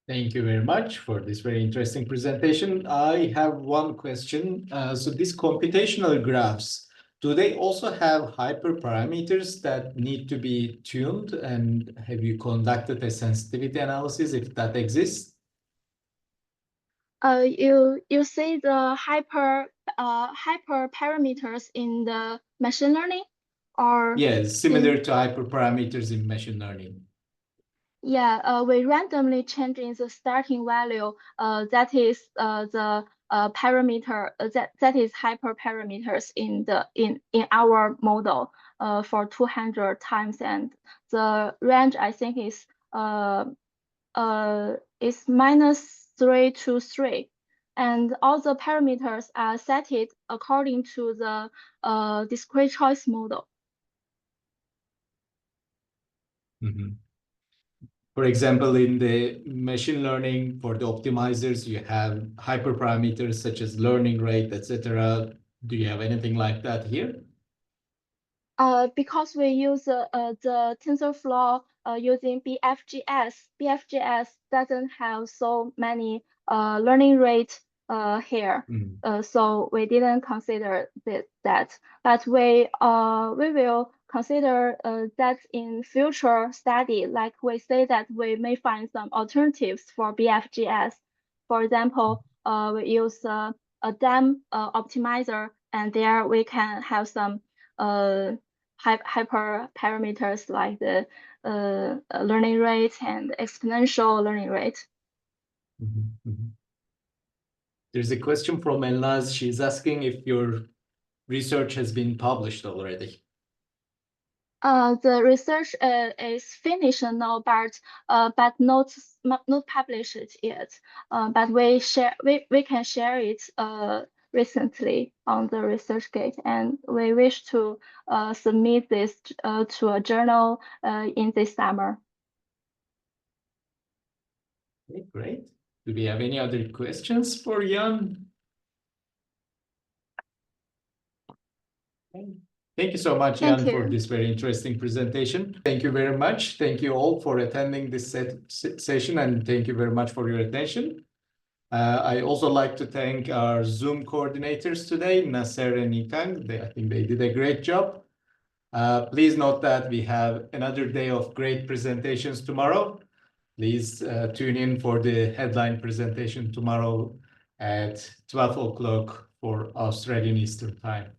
Thank you very much for this very interesting presentation. I have one question. So these computational graphs, do they also have hyperparameters that need to be tuned? And have you conducted a sensitivity analysis if that exists? You see the hyperparameters in the machine learning, or yes, similar to hyperparameters in machine learning. Yeah, we randomly changing the starting value. That is the parameter that is hyperparameters in our model for 200 times, and the range I think is -3 to 3, and all the parameters are set according to the discrete choice model. Mm-hmm. For example, in the machine learning for the optimizers, you have hyperparameters such as learning rate, etc. Do you have anything like that here? Because we use the TensorFlow using BFGS. BFGS doesn't have so many learning rate here. So we didn't consider that. But we will consider that in future study, like we say that we may find some alternatives for BFGS. For example, we use a DAM optimizer, and there we can have some hyper parameters like the learning rate and exponential learning rate. There's a question from Elnaz. She's asking if your research has been published already. The research is finished now, but not published yet. But we can share it recently on the ResearchGate, and we wish to submit this to a journal in this summer. Okay, great. Do we have any other questions for Jan? Thank you so much, Jan, for this very interesting presentation. Thank you very much. Thank you all for attending this session, and thank you very much for your attention. I also like to thank our Zoom coordinators today, Nasser and Nitang. I think they did a great job. Please note that we have another day of great presentations tomorrow. Please tune in for the headline presentation tomorrow at 12 o'clock for Australian Eastern Time.